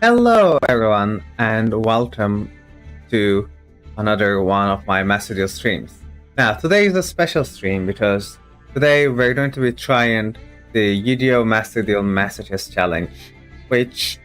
Hello everyone and welcome to another one of my Master Duel streams. Now today is a special stream because today we're going to be trying the Yugioh Master Duel Masochist challenge, which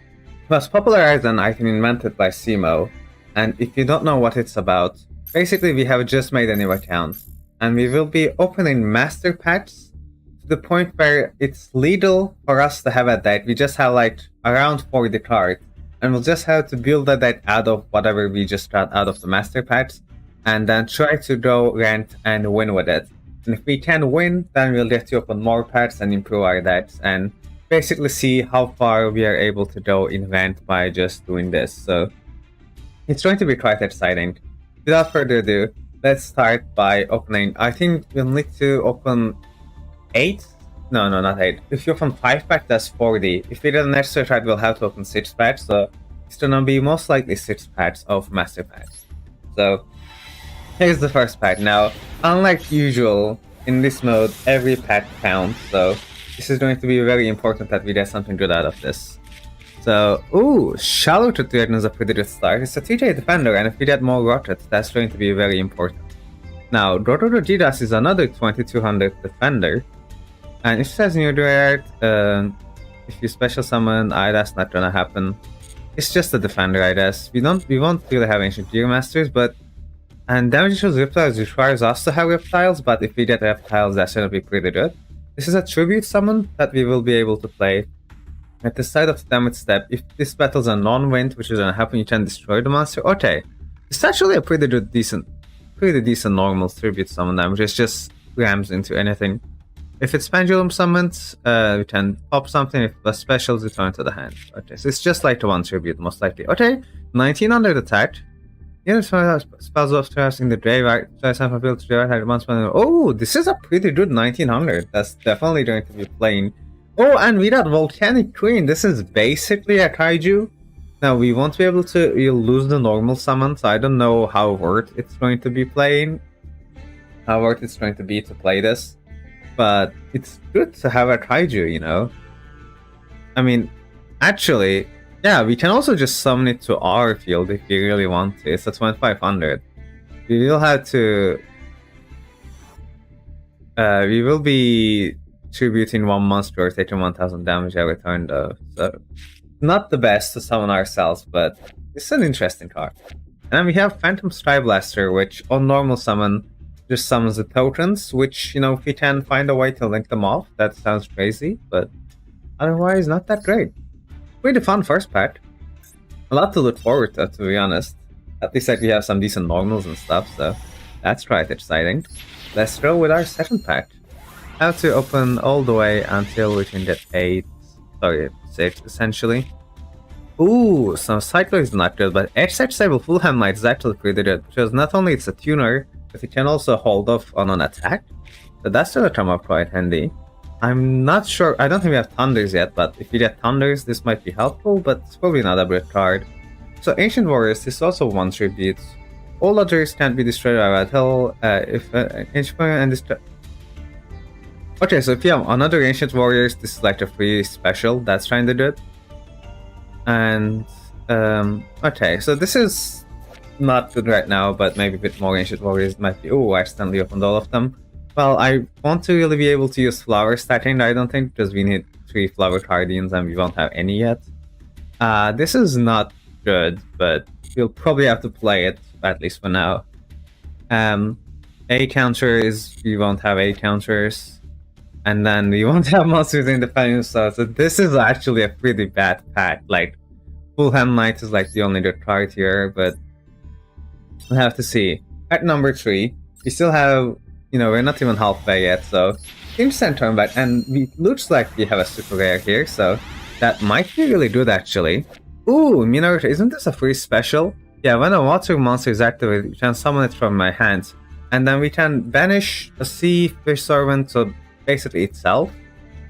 was popularized and I think invented by Simo. And if you don't know what it's about, basically we have just made a new account and we will be opening master packs to the point where it's legal for us to have a deck. We just have like around 40 cards. And we'll just have to build a deck out of whatever we just got out of the master packs, and then try to go ranked and win with it. And if we can win, then we'll get to open more packs and improve our decks, and basically see how far we are able to go in ranked by just doing this. So it's going to be quite exciting. Without further ado, let's start by opening. I think we'll need to open 8. No, not 8. If you open 5 packs, that's 40. If we get an extra card, we'll have to open 6 packs. So it's gonna be most likely 6 packs of master packs. So here's the first pack. Now, unlike usual, in this mode, every pack counts. So this is going to be very important that we get something good out of this. So, Shallow to Dragon is a pretty good start. It's a TJ defender, and if we get more rockets, that's going to be very important. Now, Dororo Gidas is another 2200 defender. And it says in your direct, if you special summon, that's not gonna happen. It's just a defender, I guess. We won't really have ancient Yugioh Masters, but damage issues reptiles requires us to have reptiles, but if we get reptiles, that's gonna be pretty good. This is a tribute summon that we will be able to play. At the start of the damage step, if this battle's a non-wind, which is gonna happen, you can destroy the monster. Okay, it's actually a pretty decent normal tribute summon damage. It just rams into anything. If it's pendulum summoned, we can pop something. If the specials, return to the hand. Okay, so it's just like the one tribute, most likely. Okay, 1900 attack. Spells of stress in the graveyard. Oh, this is a pretty good 1900. That's definitely going to be playing. Oh, and we got Volcanic Queen. This is basically a kaiju. Now, we won't be able to. You'll lose the normal summon, so I don't know how worth it's going to be playing. How worth it's going to be to play this. But it's good to have a kaiju, you know? I mean, actually, yeah, we can also just summon it to our field if you really want to. It's a 2500. We will have to... we will be tributing one monster or taking 1000 damage every turn, though. So, not the best to summon ourselves, but it's an interesting card. And then we have Phantom Strike Blaster, which on normal summon just summons the tokens, which, you know, if we can find a way to link them off, that sounds crazy, but otherwise not that great. Pretty fun first pack. A lot to look forward to be honest. At least like we have some decent normals and stuff, so that's quite exciting. Let's go with our second pack. Have to open all the way until we can get 6 essentially. Ooh, some Cycler is not good, but Edge Sable Fulham Knight is actually pretty good, because not only it's a tuner, but it can also hold off on an attack. So that's gonna come up quite handy. I'm not sure, I don't think we have Thunders yet, but if we get Thunders, this might be helpful, but it's probably not a great card. So Ancient Warriors is also one tribute. All others can't be destroyed by battle. If Ancient Warrior and destroy... Okay, so if you have another Ancient Warriors, this is like a free special, that's kinda good. And, okay, so this is not good right now, but maybe a bit more Ancient Warriors might be... Oh, I accidentally opened all of them. Well, I want to really be able to use Flower stacking, I don't think, because we need 3 Flower Guardians and we won't have any yet. This is not good, but we'll probably have to play it, at least for now. A counter is... we won't have A counters. And then we won't have monsters in the final so this is actually a pretty bad pack. Like, Fulham Knight is like the only good card here, but we'll have to see. At number 3, we still have, you know, we're not even halfway yet, so instant turn back, and looks like we have a super rare here, so that might be really good actually. Ooh, Minaruto, isn't this a free special? Yeah, when a water monster is activated, we can summon it from my hands, and then we can banish a sea fish servant, so basically itself,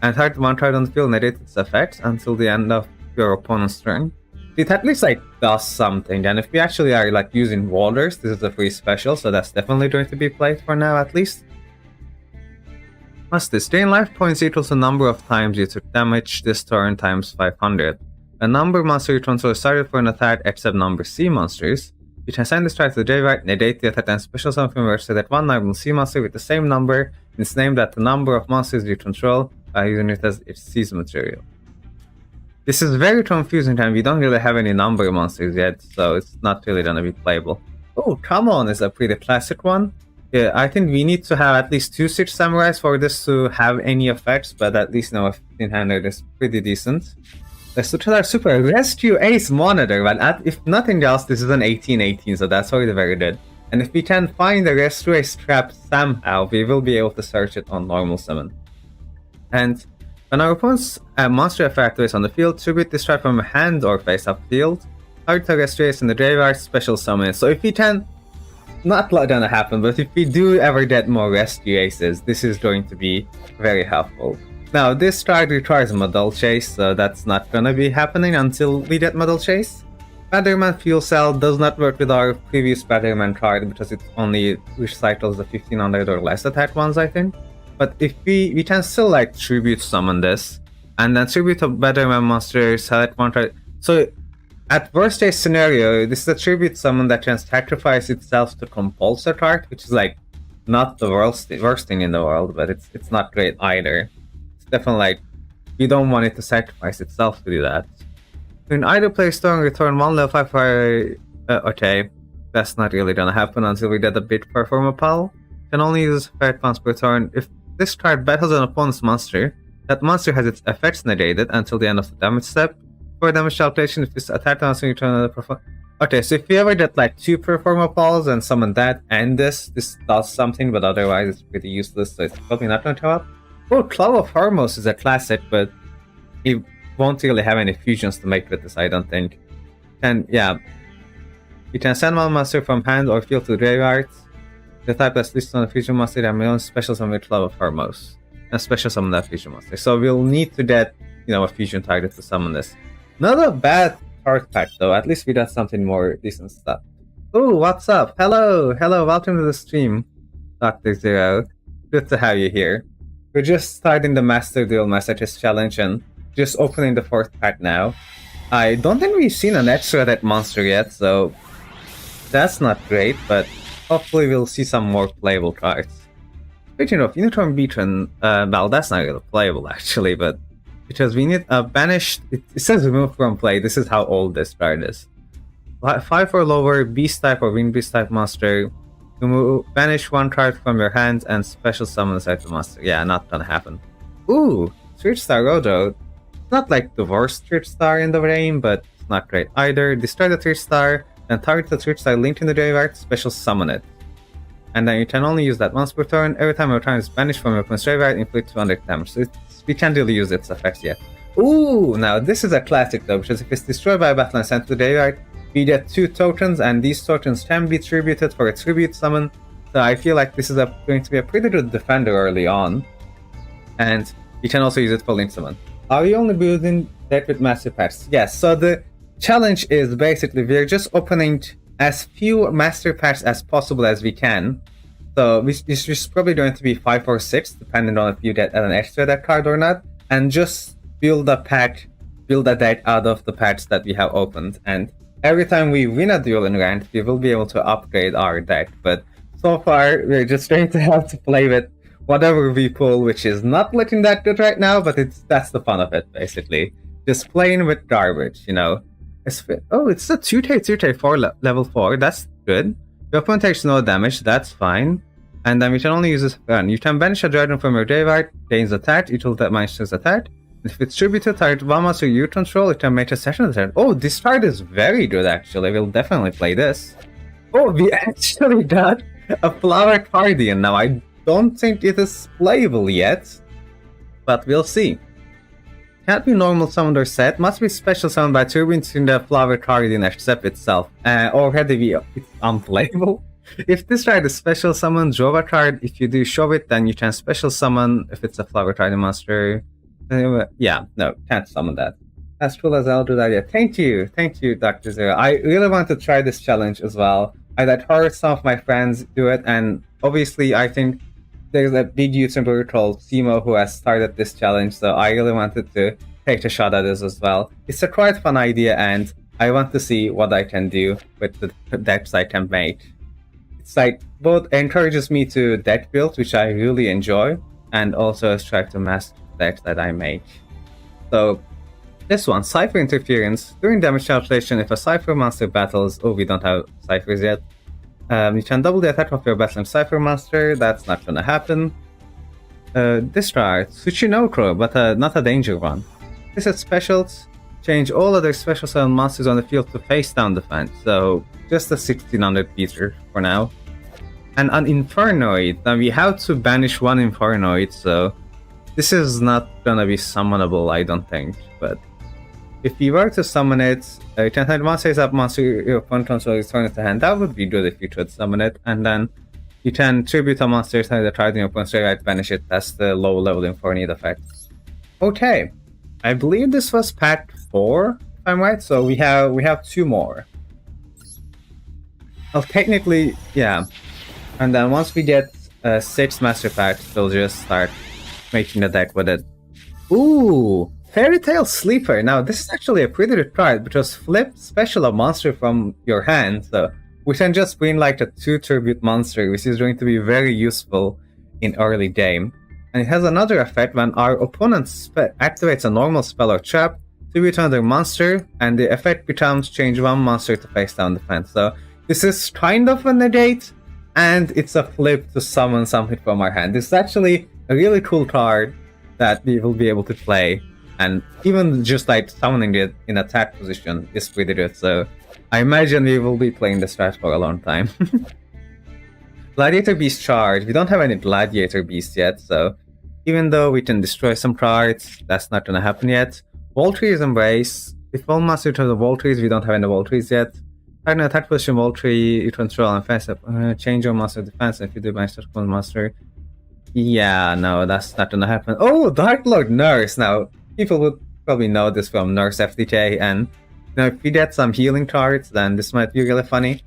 and target one card on the field negate its effects until the end of your opponent's turn. It at least like does something, and if we actually are like using waters, this is a free special, so that's definitely going to be played for now at least. What's this? Gain life points equals the number of times you took damage this turn times 500. A number monster you control is started for an attack except number C monsters. You can send this card to the graveyard, negate the attack, and special summon from your so that one normal C monster with the same number is named at the number of monsters you control by using it as its C's material. This is very confusing and we don't really have any number monsters yet, so it's not really gonna be playable. Oh, come on, is a pretty classic one. Yeah, I think we need to have at least 2 Siege Samurais for this to have any effects, but at least a 1500 is pretty decent. The Sutra Super Rescue Ace Monitor, but if nothing else, this is an 1818, so that's already very good. And if we can find the Rescue Ace trap somehow, we will be able to search it on normal summon. And when our opponent's monster effect is on the field, tribute this trap from a hand or face up field. Target the Rescue Ace in the graveyard, special summon. So if we can, not gonna happen, but if we do ever get more Rescue Aces, this is going to be very helpful. Now, this card requires Model Chase, so that's not gonna be happening until we get Model Chase. Batterman Fuel Cell does not work with our previous Batterman card because it only recycles the 1500 or less attack ones, I think. But if we can still like tribute summon this, and then tribute a Batterman monster, select one card. So at worst case scenario, this is a tribute summon that can sacrifice itself to compulse a card, which is like not the worst thing in the world, but it's not great either. Definitely like you don't want it to sacrifice itself to do that. You can either play Stone return 1 level 5 fire. Okay, that's not really gonna happen until we get a bit Performer Pal. Can only use effect once per turn. If this card battles an opponent's monster, that monster has its effects negated until the end of the damage step. For damage calculation, if this attack monster you turn another perform. Okay, so if you ever get like 2 Performer Pals and summon that and this does something, but otherwise it's pretty useless, so it's probably not gonna show up. Oh, Claw of Hermos is a classic, but it won't really have any fusions to make with this, I don't think. And yeah, you can send one monster from hand or field to the graveyard. The type that's listed on the fusion monster and my own special summon with Claw of Hermos. And special summon that fusion monster. So we'll need to get, a fusion target to summon this. Not a bad card pack though, at least we got something more decent stuff. Oh, what's up? Hello, welcome to the stream, Dr. Zero. Good to have you here. We're just starting the Master Duel Masochist challenge and just opening the 4th pack now. I don't think we've seen an extra that monster yet, so that's not great, but hopefully we'll see some more playable cards. Speaking of Unicorn Beacon, well, that's not really playable actually, but because we need a banished, it says remove from play, this is how old this card is. 5 or lower, Beast type or Wind Beast type monster. Banish 1 card from your hand and special summon the type of monster. Yeah, not gonna happen. Ooh, Switch Star Rojo. Not like the worst Switch Star in the game, but it's not great either. Destroy the Switch Star, then target the Switch Star linked in the graveyard, special summon it. And then you can only use that once per turn. Every time your turn is banished from your opponent's graveyard, inflict 200 damage. So we can't really use its effects yet. Ooh, now this is a classic though, because if it's destroyed by a battle and sent to the graveyard, we get 2 tokens, and these tokens can be tributed for a tribute summon. So I feel like this is going to be a pretty good defender early on. And you can also use it for link summon. Are we only building that with master packs? Yes, so the challenge is basically we're just opening as few master packs as possible as we can. So this is probably going to be 5 or 6, depending on if you get an extra deck card or not. And just build a deck out of the packs that we have opened. And every time we win a duel in ranked, we will be able to upgrade our deck, but so far we're just going to have to play with whatever we pull, which is not looking that good right now, but that's the fun of it, basically. Just playing with garbage, It's a 2K 4 level 4, that's good. Your opponent takes no damage, that's fine. And then we can only use this gun. You can banish a dragon from your graveyard, gains attack, equal that minus attack. If it's tributed, target one monster you control, it can make a session attack. Oh, this card is very good actually. We'll definitely play this. Oh, we actually got a Flower Guardian. Now, I don't think it is playable yet, but we'll see. Can't be normal summoned or set. Must be special summoned by tributing the Flower Guardian except itself. Already it's unplayable. If this card is special summon, draw a card. If you do show it, then you can special summon if it's a Flower Guardian monster. Yeah, no, can't summon that. As cool as I'll do that, yeah. Thank you, Dr. Zero. I really want to try this challenge as well. I've heard some of my friends do it, and obviously I think there's a big YouTuber called Simo who has started this challenge, so I really wanted to take a shot at this as well. It's a quite fun idea, and I want to see what I can do with the decks I can make. It's like both encourages me to deck build, which I really enjoy, and also try to master decks that I make. So this one, Cypher Interference. During damage calculation, if a Cypher monster battles, we don't have Cyphers yet, you can double the attack of your battling Cypher monster. That's not gonna happen. Discard Tsuchinoko, but not a danger one. This is specials. Change all other special summon monsters on the field to face down defense. So just a 1600 beater for now. And an Infernoid. Now we have to banish one Infernoid, so this is not gonna be summonable, I don't think. But if you were to summon it, you can have monsters up monster your opponent controls return it to hand. That would be good if you could summon it, and then you can tribute a monster that tried in your opponent's graveyard, banish it. That's the low level Infernoid effect. Okay, I believe this was pack 4, if I'm right. So we have 2 more. Well, technically, yeah. And then once we get 6 master packs, we'll just start making the deck with it. Ooh, Fairy Tail Sleeper. Now this is actually a pretty good card because flip special a monster from your hand, so we can just bring like a 2 tribute monster, which is going to be very useful in early game. And it has another effect: when our opponent activates a normal spell or trap, tribute another monster, and the effect becomes change one monster to face down defense. So this is kind of a negate, and it's a flip to summon something from our hand. This is actually a really cool card that we will be able to play, and even just like summoning it in attack position is pretty good. So I imagine we will be playing this strat for a long time. Gladiator Beast Charge. We don't have any Gladiator Beast yet, so even though we can destroy some cards, that's not gonna happen yet. Voltree's Embrace. If all monsters have the Voltrees, we don't have any Voltrees yet. Target attack position Voltree, you control and fast up. Change your monster defense if you do banish one monster. Yeah, no, that's not gonna happen. Oh, Dark Lord Nurse. Now, people would probably know this from Nurse FTK, and if we get some healing cards, then this might be really funny.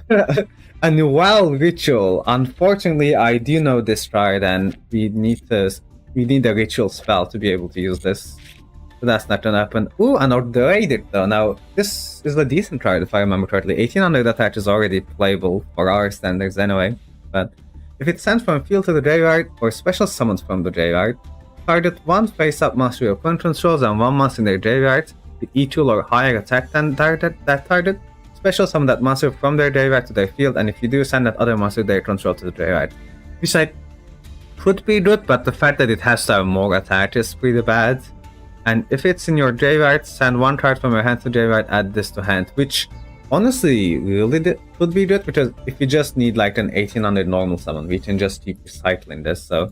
A Noel Ritual. Unfortunately, I do know this card, and we need a ritual spell to be able to use this. So that's not gonna happen. Ooh, an Ordained though. Now, this is a decent card if I remember correctly. 1800 attack is already playable for our standards anyway. But if it sends from field to the graveyard or special summons from the graveyard, target one face-up monster your opponent controls and one monster in their graveyard with equal or higher attack than that target. Special summon that monster from their graveyard to their field, and if you do, send that other monster they control to the graveyard. Which I could be good, but the fact that it has to have more attack is pretty bad. And if it's in your graveyard, send one card from your hand to graveyard, add this to hand, which honestly really could be good, because if you just need like an 1800 normal summon, we can just keep recycling this, so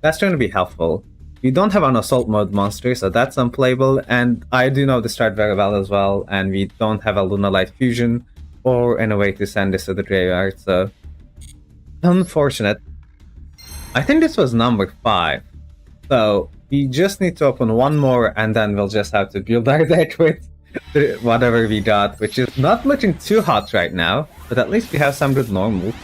that's going to be helpful. We don't have an assault mode monster, so that's unplayable, and I do know this card very well as well, and we don't have a Lunalight Fusion or any way to send this to the graveyard, so unfortunate. I think this was number 5, so we just need to open one more, and then we'll just have to build our deck with whatever we got, which is not looking too hot right now, but at least we have some good normals.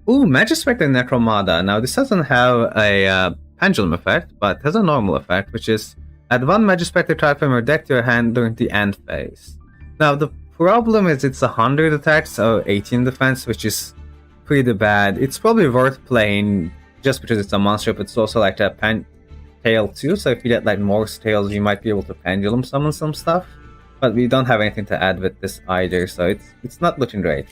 Ooh, Magispector Necromada. Now, this doesn't have a pendulum effect, but has a normal effect, which is add one Magispector card from your deck to your hand during the end phase. Now, the problem is it's 100 attack, so 18 defense, which is pretty bad. It's probably worth playing just because it's a monster, but it's also like a tail too, so if you get like more tails, you might be able to pendulum summon some stuff. But we don't have anything to add with this either, so it's not looking great.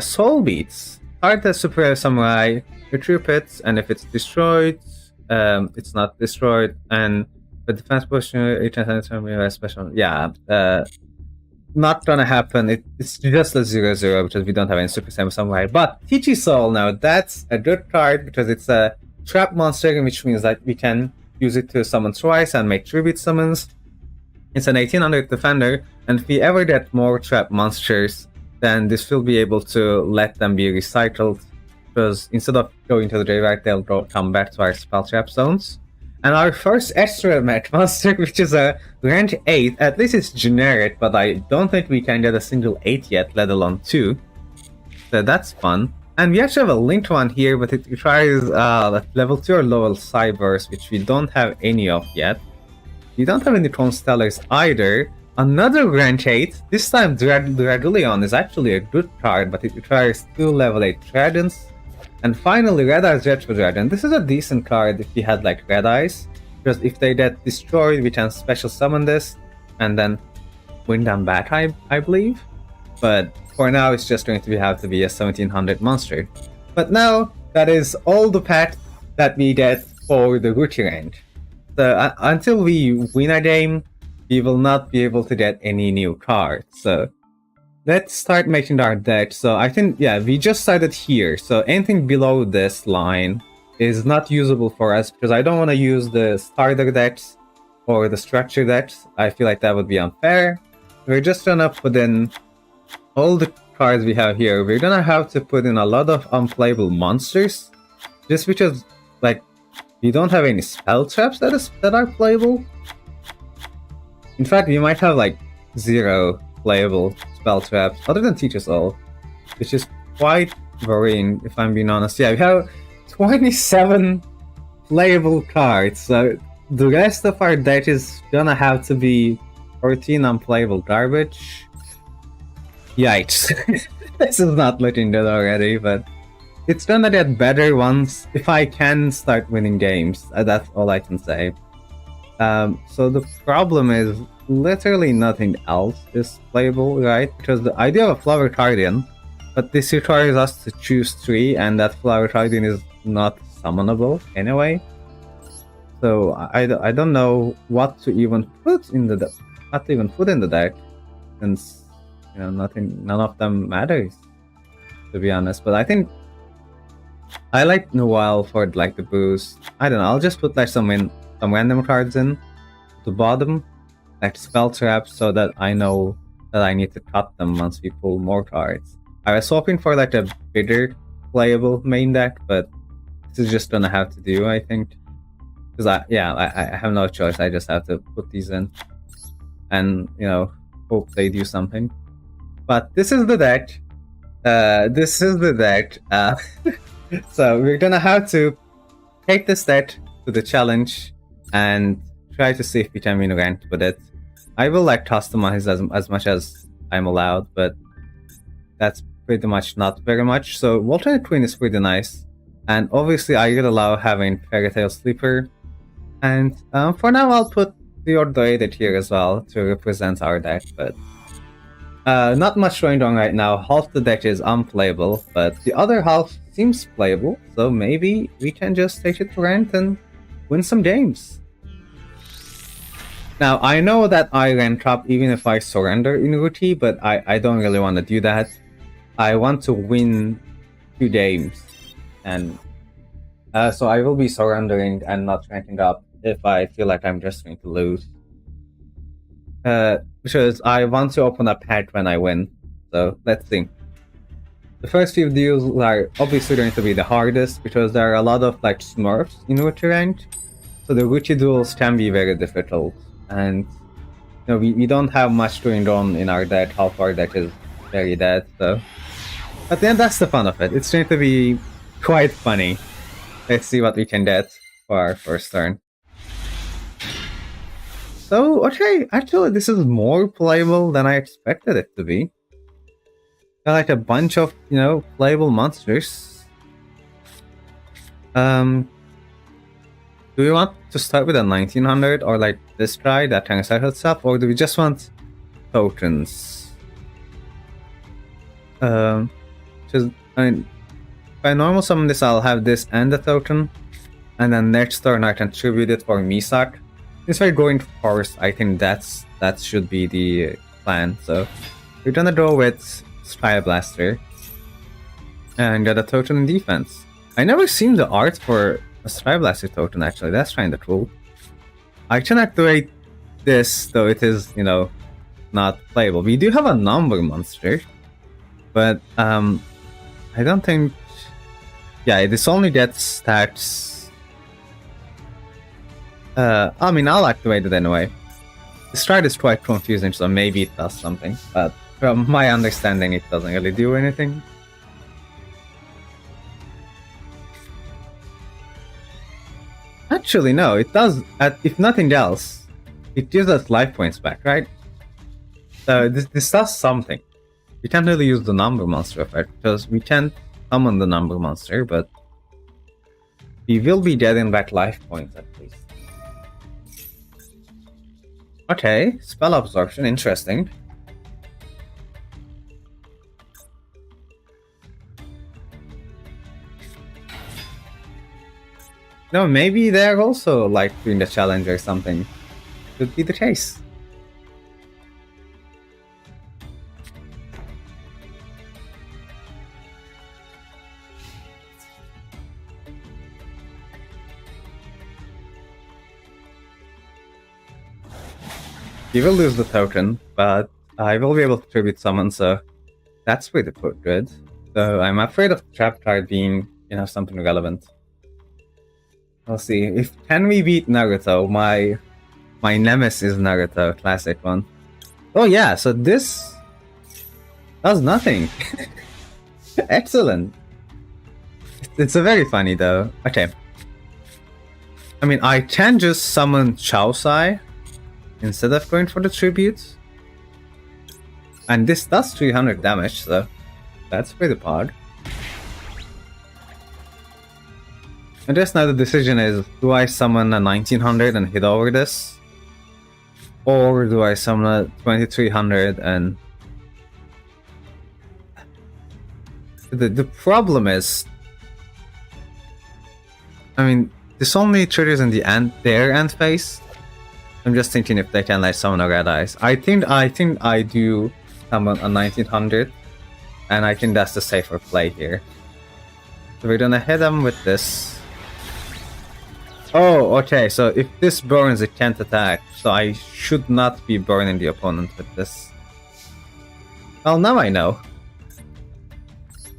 Soul Beats. Target the Superior Samurai, retrieve it, and if it's destroyed, it's not destroyed, and the defense position, each time special. Yeah, not gonna happen. It's just a 0/0 because we don't have any Super Samurai. But Teachy Soul, now that's a good card because it's a trap monster, which means that we can use it to summon twice and make tribute summons. It's an 1800 defender, and if we ever get more trap monsters, then this will be able to let them be recycled, because instead of going to the graveyard, they'll come back to our spell trap zones. And our first extra match monster, which is a rank 8, at least it's generic, but I don't think we can get a single 8 yet, let alone 2. So that's fun. And we actually have a linked one here, but it requires level 2 or level cybers, which we don't have any of yet. We don't have any Constellars either. Another Grand 8, this time Draduleon is actually a good card, but it requires 2 level 8 Dragons. And finally, Red Eyes Retro Dragon. This is a decent card if we had like Red Eyes, because if they get destroyed, we can special summon this and then win them back, I believe. But for now, it's just going to have to be a 1700 monster. But now, that is all the pack that we get for the Gucci range. So until we win a game, we will not be able to get any new cards. So let's start making our deck. So I think, yeah, we just started here. So anything below this line is not usable for us because I don't want to use the starter decks or the structure decks. I feel like that would be unfair. We're just gonna put in all the cards we have here. We're gonna have to put in a lot of unplayable monsters, just because like we don't have any spell traps that are playable. In fact, we might have like 0 playable spell traps other than Teacher's All, which is quite worrying if I'm being honest. Yeah, we have 27 playable cards, so the rest of our deck is gonna have to be 14 unplayable garbage. Yikes. This is not looking good already, but it's gonna get better once if I can start winning games. That's all I can say. So the problem is literally nothing else is playable, right? Because I do have a Flower Guardian, but this requires us to choose 3, and that Flower Guardian is not summonable anyway. So I don't know what to even put in the deck, since you know none of them matters, to be honest. But I think I like Noel for like the boost. I don't know. I'll just put like some random cards in the bottom, like spell traps, so that I know that I need to cut them once we pull more cards. I was hoping for like a bigger playable main deck, but this is just gonna have to do, I think, because I have no choice. I just have to put these in, and you know, hope they do something. But this is the deck. So we're gonna have to take this deck to the challenge and try to see if we can win ranked with it. I will like customize as much as I'm allowed, but that's pretty much not very much. So Alternate Queen is pretty nice, and obviously I will allow having Fairy Tail Sleeper. And for now, I'll put the Ordoided here as well to represent our deck, but not much going on right now. Half the deck is unplayable, but the other half seems playable, so maybe we can just take it to ranked and win some games. Now, I know that I rank up even if I surrender in Ruti, but I don't really want to do that. I want to win 2 games, and so I will be surrendering and not ranking up if I feel like I'm just going to lose. Because I want to open a pack when I win, so let's see. The first few duels are obviously going to be the hardest, because there are a lot of like Smurfs in Ruti rank, so the Ruti duels can be very difficult. And you know, we don't have much going on in our deck. Half our deck is very dead, so but then that's the fun of it. It's going to be quite funny. Let's see what we can get for our first turn. So okay, actually this is more playable than I expected it to be. Got like a bunch of, you know, playable monsters. Do we want to start with a 1900 or like this guy that can start itself, or do we just want tokens? Just, I mean, if I normal summon this, I'll have this and the token, and then next turn I can tribute it for Misak. Since we're going first, I think that should be the plan. So we're gonna go with Sky Blaster and get a token in defense. I never seen the art for a Sky Blaster token actually. That's kinda cool. I can activate this, though it is, you know, not playable. We do have a number monster, but I don't think. Yeah, this only gets stats. I mean, I'll activate it anyway. The strat is quite confusing, so maybe it does something, but from my understanding, it doesn't really do anything. Actually, no, it does. If nothing else, it gives us life points back, right? So this does something. We can't really use the number monster effect because we can't summon the number monster, but we will be getting back life points at least. Okay, spell absorption, interesting. No, maybe they're also like doing the challenge or something. Could be the case. You will lose the token, but I will be able to tribute summon, so that's pretty good. So I'm afraid of trap card being, something relevant. We'll see. Can we beat Naruto? My nemesis Naruto, classic one. Oh yeah, so this does nothing. Excellent. It's a very funny though. Okay. I mean, I can just summon Chaosai instead of going for the tribute. And this does 300 damage, so that's pretty pod. I guess now the decision is, do I summon a 1900 and hit over this? Or do I summon a 2300 and... The problem is... I mean, this only triggers in their end phase. I'm just thinking if they can like summon a red eyes. I think I do summon a 1900, and I think that's the safer play here. So we're gonna hit them with this. Oh, okay. So if this burns, it can't attack. So I should not be burning the opponent with this. Well, now I know.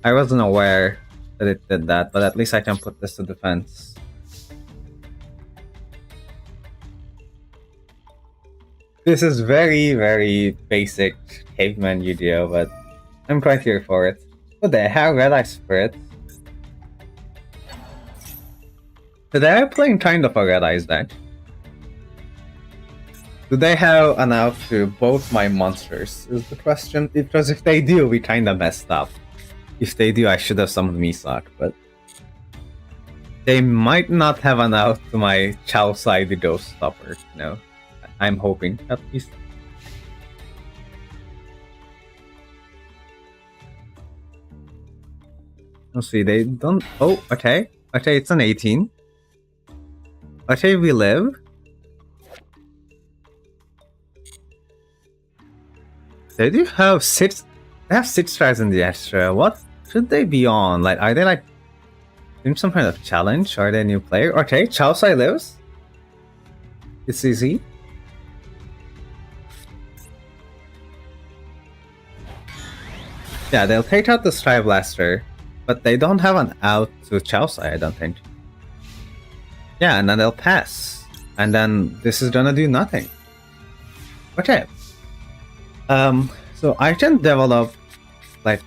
I wasn't aware that it did that, but at least I can put this to defense. This is very, very basic caveman Yu-Gi-Oh, but I'm quite here for it. But they have Red Eye Spirit. So they are playing kind of a Red Eyes deck. Do they have an out to both my monsters, is the question. Because if they do, we kinda messed up. If they do, I should have summoned Misak, but... They might not have an out to my Chaosai the Ghost Stopper, I'm hoping, at least. Let's see, they don't... Oh, okay. Okay, it's an 18. Okay, we live. They do have 6... They have 6 tries in the extra. What should they be on? Like, are they like... doing some kind of challenge? Are they a new player? Okay, Chaosai lives. It's easy. Yeah, they'll take out the Sky Blaster, but they don't have an out to Chaosai, I don't think. Yeah, and then they'll pass. And then this is gonna do nothing. Okay. So I can develop, like,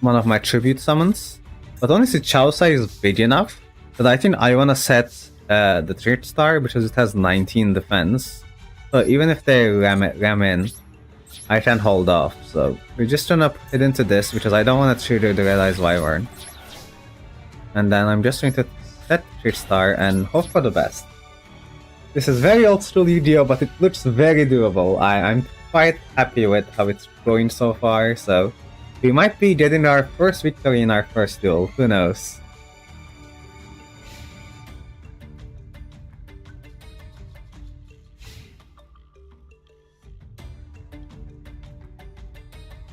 one of my tribute summons, but only if Chaosai is big enough. But I think I wanna set the Third Star because it has 19 defense. So even if they ram in, I can hold off, so we're just gonna hit into this because I don't want to trigger the Red Eyes Wyvern. And then I'm just going to set Third Star and hope for the best. This is very old school Yu-Gi-Oh, but it looks very doable. I'm quite happy with how it's going so far, so we might be getting our first victory in our first duel, who knows.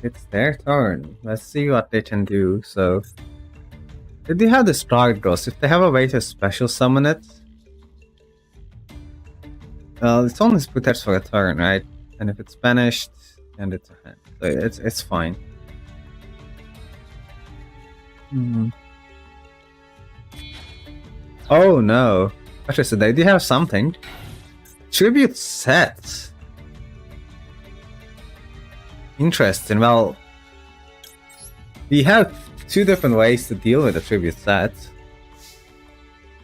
It's their turn. Let's see what they can do. So, if they have the Star Ghost, if they have a way to special summon it, well, it's only protects for a turn, right? And if it's banished, and it's a hand, so it's fine. Oh no! Actually, so they do have something. Tribute set. Interesting. Well, we have 2 different ways to deal with a tribute set.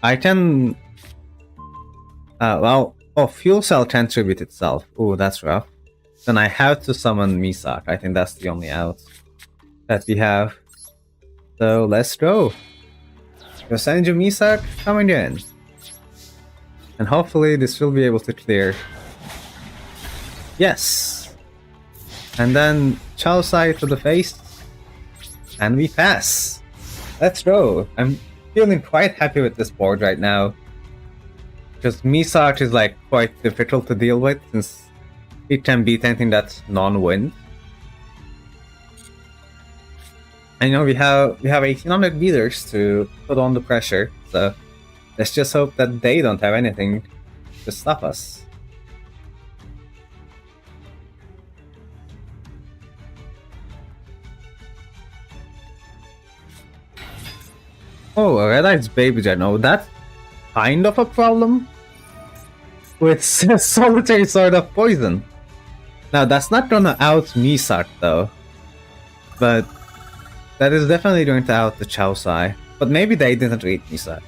I can Fuel Cell can't tribute itself. Ooh, that's rough. Then I have to summon Misak. I think that's the only out that we have. So let's go. Yosenju Misak coming in. And hopefully this will be able to clear. Yes! And then Chaosai to the face. And we pass. Let's go. I'm feeling quite happy with this board right now. Because Misak is like quite difficult to deal with since it can beat anything that's non-wind. And we have 1800 meters to put on the pressure, so let's just hope that they don't have anything to stop us. Oh, a Red Eyes Baby Gen. Oh, that's kind of a problem with Solitary Sword of Poison. Now, that's not gonna out Misak though, but that is definitely going to out the Chaosai. But maybe they didn't read Misak.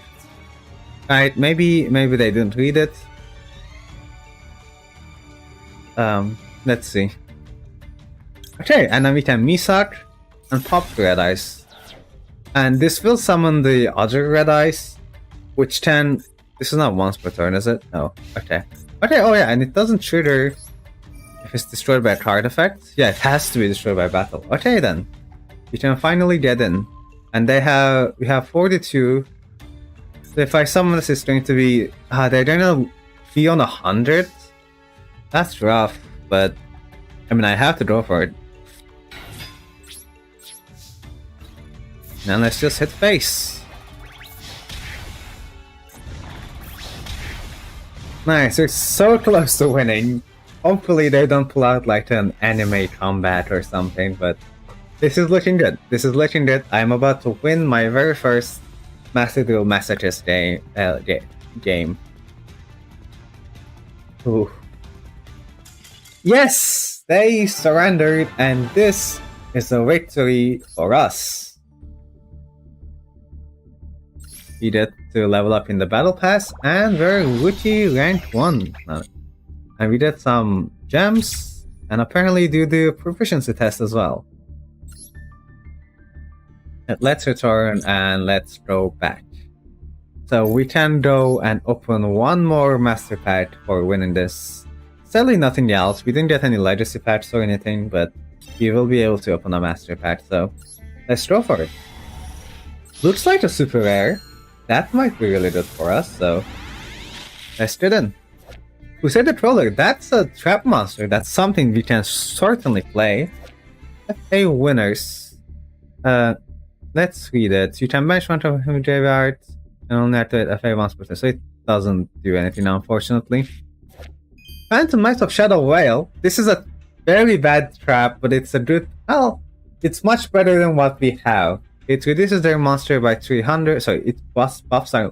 Right, maybe they didn't read it. Let's see. Okay, and then we can Misak and pop the Red Eyes. And this will summon the other Red Eyes, which can... This is not once per turn, is it? No. Okay. Okay, oh yeah, and it doesn't trigger if it's destroyed by a card effect. Yeah, it has to be destroyed by battle. Okay then. We can finally get in. And we have 42. So if I summon this, it's going to be... they're gonna be on 100? That's rough, but... I mean, I have to go for it. Now let's just hit face. Nice, we're so close to winning. Hopefully they don't pull out like an anime combat or something, but this is looking good. This is looking good. I'm about to win my very first Master Duel Masochist game. Ooh. Yes! They surrendered, and this is a victory for us. We get to level up in the battle pass, and we're Wiki rank 1. And we did some gems, and apparently do the proficiency test as well. Let's return and let's go back. So we can go and open one more master pack for winning this. Sadly nothing else, we didn't get any legacy packs or anything, but you will be able to open a master pack, so let's go for it. Looks like a super rare. That might be really good for us, so let's get in. Crusader Troller, that's a trap monster. That's something we can certainly play. FA winners. Let's read it. You can bench one of him graveyard and only activate FA once per turn, so it doesn't do anything unfortunately. Phantom Knight of Shadow Whale. This is a very bad trap, but it's a good... Well, it's much better than what we have. It reduces their monster by 300, sorry, it buffs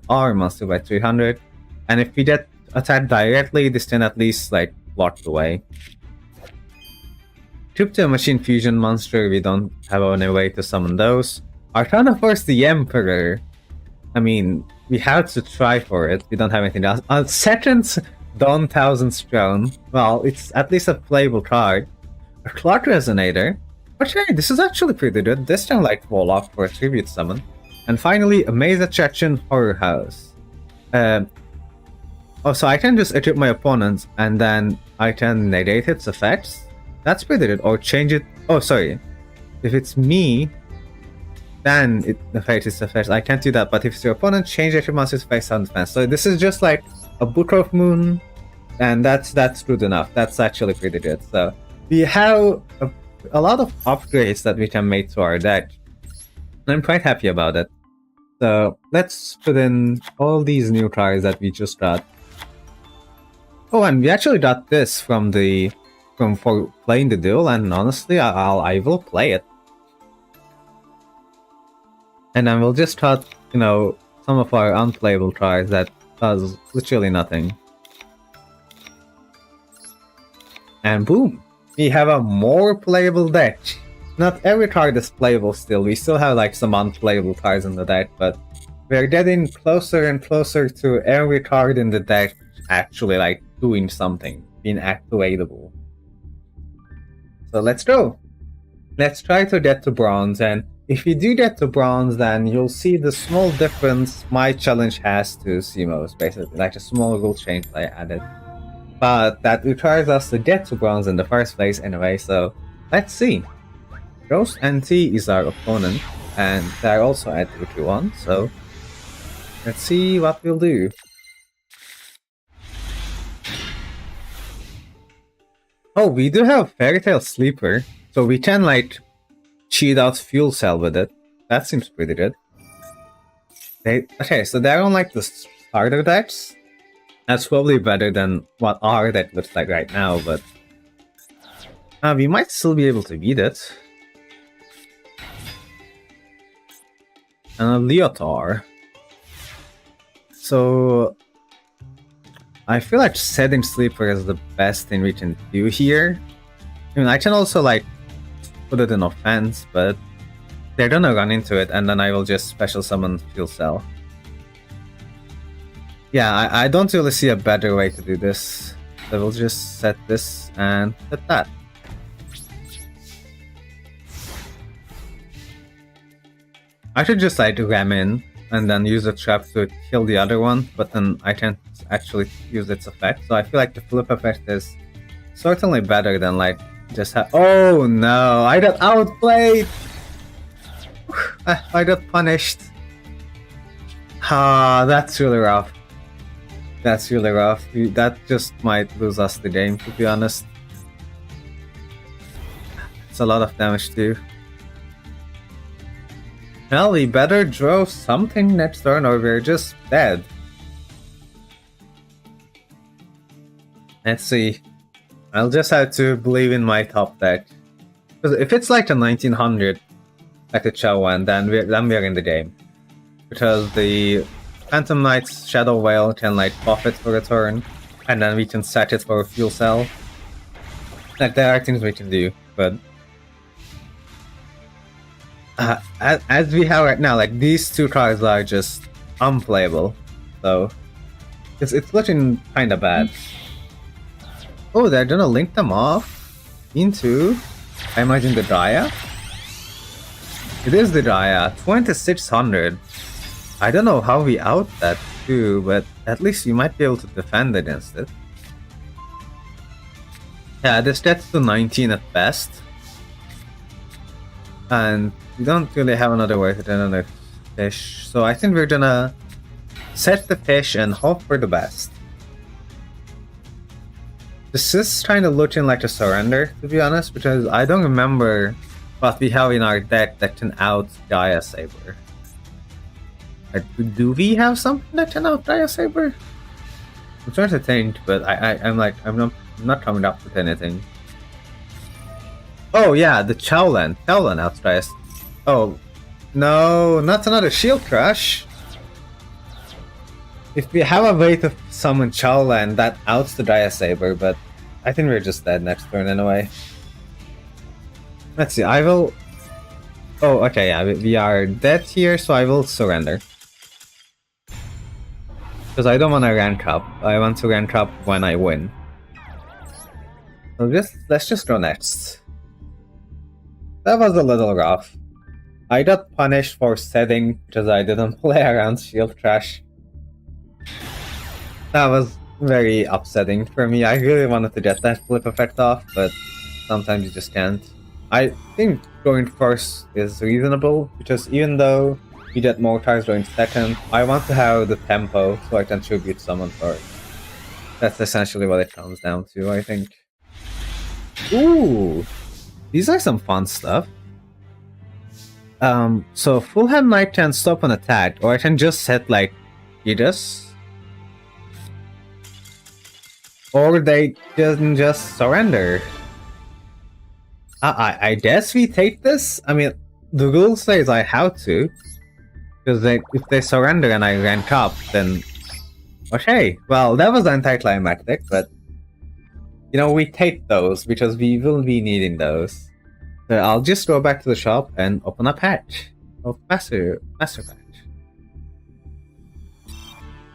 our monster by 300, and if we get attacked directly, this can at least, like, block the way. Crypto Machine Fusion monster, we don't have any way to summon those. Arcana Force the Emperor. I mean, we have to try for it, we don't have anything else. Second Dawn Thousandth Throne, well, it's at least a playable card. A Clock Resonator. Okay, this is actually pretty good. This can like wall off for a tribute summon. And finally, a Maze Attraction Horror House. So I can just equip my opponent and then I can negate its effects. That's pretty good. Or change it. Oh, sorry. If it's me, then it affects its effects. I can't do that. But if it's your opponent, change your monster's face on defense. So this is just like a Book of Moon, and that's good enough. That's actually pretty good. So we have a lot of upgrades that we can make to our deck. I'm quite happy about it. So let's put in all these new cards that we just got. Oh, and we actually got this for playing the duel, and honestly, I will play it. And then we'll just cut, some of our unplayable cards that does literally nothing. And boom! We have a more playable deck. Not every card is playable still. We still have like some unplayable cards in the deck, but we're getting closer and closer to every card in the deck actually like doing something, being activatable. So let's go. Let's try to get to bronze, and if you do get to bronze, then you'll see the small difference my challenge has to Simo's, basically, like a small rule change I added. But that requires us to get to bronze in the first place anyway, so let's see. Ghost NT is our opponent, and they're also at 81, so let's see what we'll do. Oh, we do have Fairy Tail Sleeper, so we can like cheat out Fuel Cell with it. That seems pretty good. Okay, so they're on like the starter decks. That's probably better than what our deck looks like right now, but we might still be able to beat it. And a Leotar. So I feel like setting Sleeper is the best thing we can do here. I mean, I can also like put it in offense, but they're gonna run into it, and then I will just special summon Fuel Cell. Yeah, I don't really see a better way to do this. So we'll just set this and set that. I should just like ram in and then use a trap to kill the other one, but then I can't actually use its effect. So I feel like the flip effect is certainly better than like just oh no, I got outplayed! I got punished. Ah, that's really rough. That's really rough. That just might lose us the game, to be honest. It's a lot of damage too. Well, we better draw something next turn or we're just dead. Let's see. I'll just have to believe in my top deck. Because if it's like a 1900, like the Chow one, then we're in the game. Because the Phantom Knight's Shadow Whale can like buff it for a turn, and then we can set it for a Fuel Cell. Like there are things we can do, but as we have right now, like these two cards are just unplayable. So it's looking kind of bad. Oh, they're gonna link them off into, I imagine, the Daya. It is the Daya, 2600. I don't know how we out that too, but at least you might be able to defend against it. Yeah, this gets to 19 at best. And we don't really have another way to turn on a fish, so I think we're gonna set the fish and hope for the best. This is kind of looking like a surrender, to be honest, because I don't remember what we have in our deck that can out Gaia Saber. Do we have something that can out Gaia Saber? I'm trying to think, but I'm not coming up with anything. Oh yeah, the Chowland. Chowland out Gaia. Oh no, not another Shield Crush. If we have a way to summon Chowland, that outs the Gaia Saber, but I think we're just dead next turn anyway. Let's see, I will... Oh, okay, yeah, we are dead here, so I will surrender. Because I don't want to rank up. I want to rank up when I win. So let's just go next. That was a little rough. I got punished for setting because I didn't play around Shield Crash. That was very upsetting for me. I really wanted to get that flip effect off, but sometimes you just can't. I think going first is reasonable, because even though you get more cards going second, I want to have the tempo so I can tribute someone first. That's essentially what it comes down to, I think. Ooh! These are some fun stuff. So Full Hand Knight can stop an attack, or I can just set like Gigas. Or they can just surrender. I guess we take this? I mean, the rule says I have to. Because if they surrender and I rank up, then... Okay, well, that was anticlimactic, but... You know, we take those, because we will be needing those. So I'll just go back to the shop and open a patch. Of Master Patch.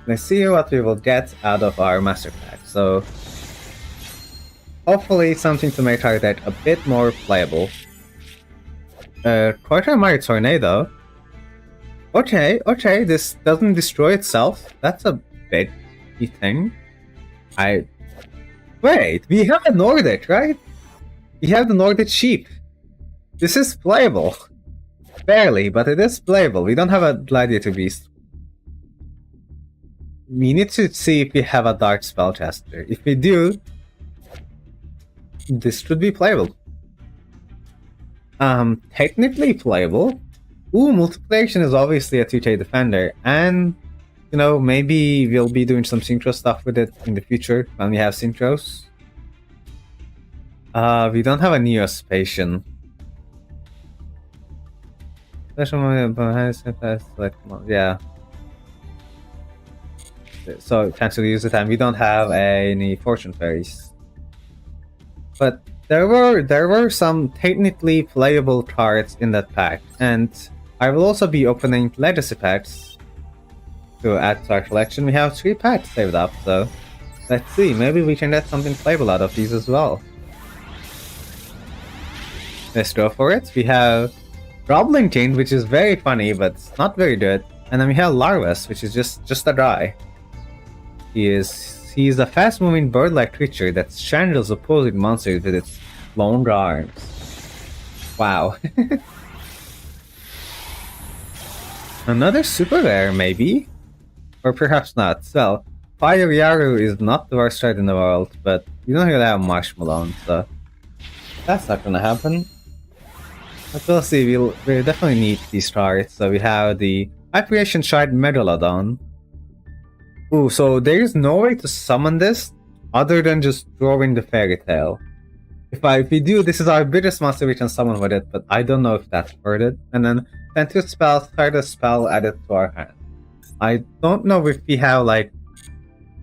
let's see what we will get out of our master pack. So hopefully something to make our deck a bit more playable. Quarter Mario Tornado. Okay, this doesn't destroy itself. That's a big thing. Wait, we have a Nordic, right? We have the Nordic sheep. This is playable. Barely, but it is playable. We don't have a Gladiator Beast. We need to see if we have a Dark Spellcaster. If we do, this should be playable. Technically playable. Ooh, multiplication is obviously a 2K defender, and you know, maybe we'll be doing some synchro stuff with it in the future when we have synchros. We don't have a Neospatian. Yeah. So cancel use it, and we don't have any Fortune Fairies. But there were some technically playable cards in that pack, and I will also be opening legacy packs to add to our collection. We have 3 packs saved up, so let's see, maybe we can get something playable out of these as well. Let's go for it. We have Goblin King, which is very funny, but not very good. And then we have Larvus, which is just a guy. He is a fast-moving bird-like creature that strangles opposing monsters with its long arms. Wow. Another super rare, maybe? Or perhaps not. Well, Fire Yaru is not the worst card in the world, but you don't really have Marshmallow, so that's not gonna happen. But we'll see, we'll definitely need these cards. So we have the Hyperion Shard Megalodon. Ooh, so there is no way to summon this other than just drawing the Fairy Tale. If we do, this is our biggest monster we can summon with it, but I don't know if that's worth it. And then 2 spells, start a spell added to our hand. I don't know if we have like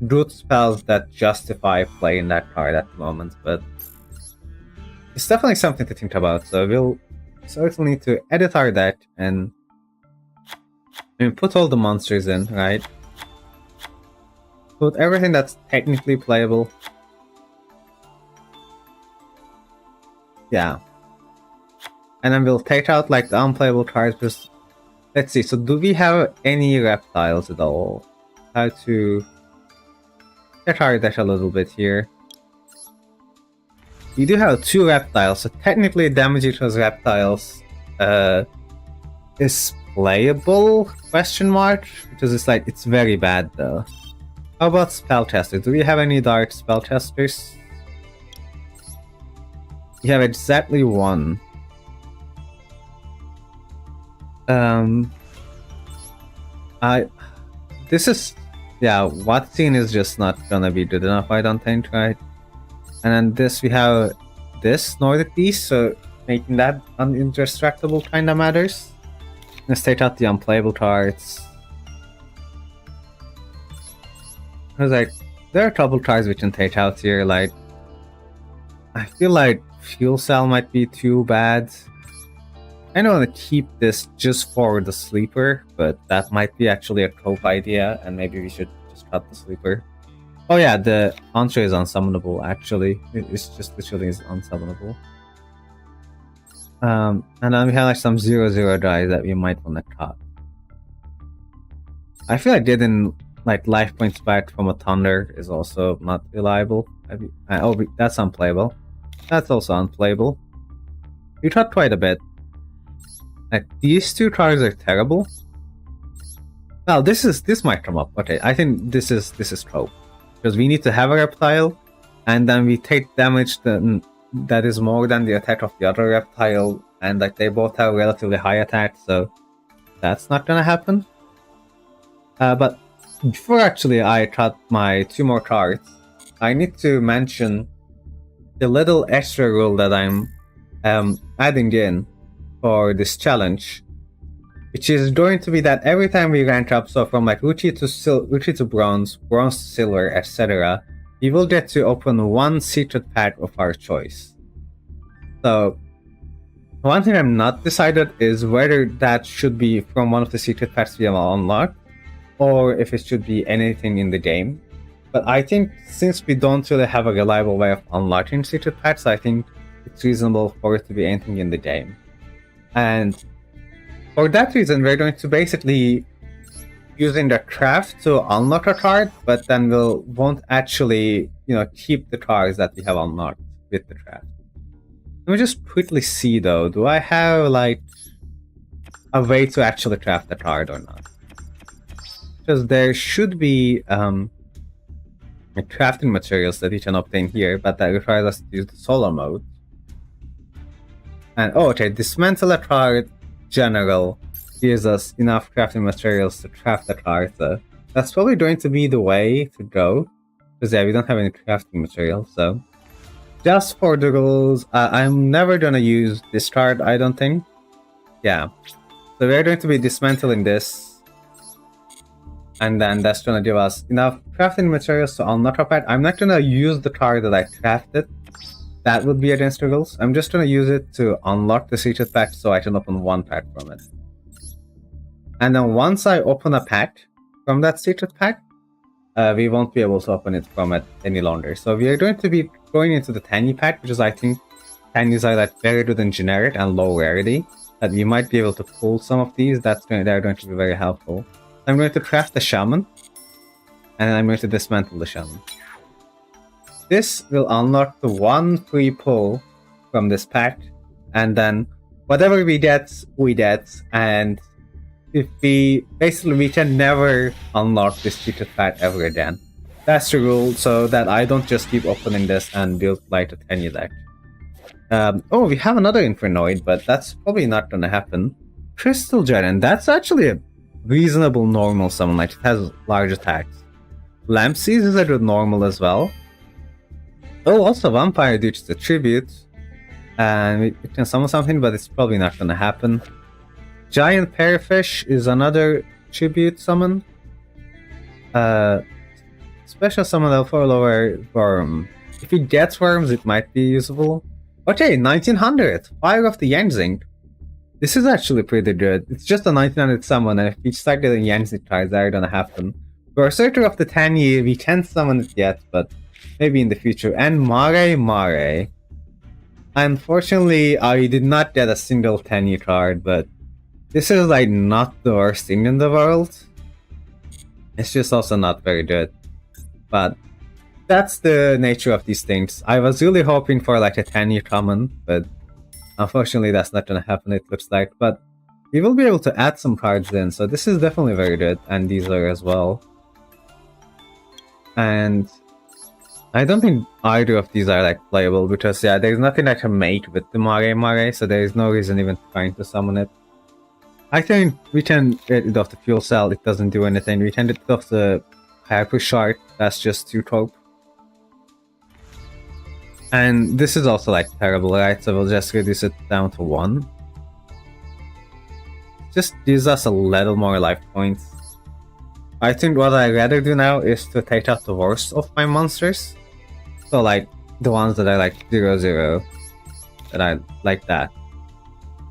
good spells that justify playing that card at the moment, but it's definitely something to think about. So we'll certainly need to edit our deck and put all the monsters in, right? Put everything that's technically playable. Yeah. And then we'll take out like the unplayable cards. Just let's see. So do we have any reptiles at all? How to get our deck a little bit here. We do have 2 reptiles, so technically damaging those reptiles is playable? Question mark? Because it's like it's very bad though. How about spellcasters? Do we have any dark spellcasters? We have exactly 1. This is, yeah, what scene is just not gonna be good enough, I don't think, right? And then this, we have this Nordic Beast, so making that indestructible kinda matters. Let's take out the unplayable cards. I was like, there are a couple cards we can take out here, like, I feel like Fuel Cell might be too bad. I don't want to keep this just for the sleeper, but that might be actually a cope idea, and maybe we should just cut the sleeper. Oh yeah, the Entree is unsummonable, actually. It's just literally is unsummonable. And then we have like some 0/0 guys that we might want to cut. I feel like getting like life points back from a Thunder is also not reliable. Oh, that's unplayable. That's also unplayable. We cut quite a bit. Like these 2 cards are terrible. Well, this might come up. Okay, I think this is cope. Because we need to have a reptile, and then we take damage that is more than the attack of the other reptile, and like they both have relatively high attack, so that's not gonna happen. But before actually I cut my 2 more cards, I need to mention the little extra rule that I'm adding in for this challenge, which is going to be that every time we rank up, so from like Rookie to Bronze, Bronze to Silver, etc., we will get to open 1 secret pack of our choice. So one thing I'm not decided is whether that should be from one of the secret packs we have unlocked, or if it should be anything in the game. But I think since we don't really have a reliable way of unlocking secret packs, I think it's reasonable for it to be anything in the game. And for that reason, we're going to basically using the craft to unlock a card, but then won't actually, keep the cards that we have unlocked with the craft. Let me just quickly see though, do I have like a way to actually craft the card or not? Because there should be crafting materials that you can obtain here, but that requires us to use the solo mode. And okay, dismantle a card general gives us enough crafting materials to craft the card, so that's probably going to be the way to go. Because yeah, we don't have any crafting materials, so just for the rules, I'm never gonna use this card, I don't think. Yeah, so we're going to be dismantling this. And then that's gonna give us enough crafting materials to unlock a pet. I'm not gonna use the card that I crafted. That would be against the rules. I'm just gonna use it to unlock the secret pack so I can open one pack from it. And then once I open a pack from that secret pack, we won't be able to open it from it any longer. So we are going to be going into the tiny pack, which is, I think, tinies are like very good and generic and low rarity. That we might be able to pull some of these. They're going to be very helpful. I'm going to craft the shaman, and then I'm going to dismantle the shaman. This will unlock the one free pull from this pack, and then whatever we get, and if we can never unlock this secret pack ever again. That's the rule, so that I don't just keep opening this and build like a tiny deck. Oh, we have another Infernoid, but that's probably not gonna happen. Crystal Giant, that's actually a reasonable normal summon, like it has large attacks. Lampseas is a good normal as well. Oh, also Vampire due to the tribute. And we can summon something, but it's probably not gonna happen. Giant Parafish is another tribute summon. Special summon for lower Worm. If it gets worms, it might be usable. Okay, 1900! Fire of the Yanzing. This is actually pretty good. It's just a 1900 summon, and if we start getting Yanzing cards, that are gonna happen. Berserker of the Tanya, we can't summon it yet, but maybe in the future. And Mare. Unfortunately, I did not get a single Tanya card, but this is like not the worst thing in the world. It's just also not very good. But that's the nature of these things. I was really hoping for like a 10-year common, but unfortunately that's not gonna happen, it looks like. But we will be able to add some cards in, so this is definitely very good, and these are as well. And I don't think either of these are like playable, because yeah, there's nothing I can make with the Mare, so there is no reason even trying to summon it. I think we can get rid of the Fuel Cell, it doesn't do anything. We can get rid of the Hyper Shark, that's just 2 trope. And this is also like terrible, right? So we'll just reduce it down to 1. Just gives us a little more life points. I think what I'd rather do now is to take out the worst of my monsters. So like the ones that are like 0/0, that I like that.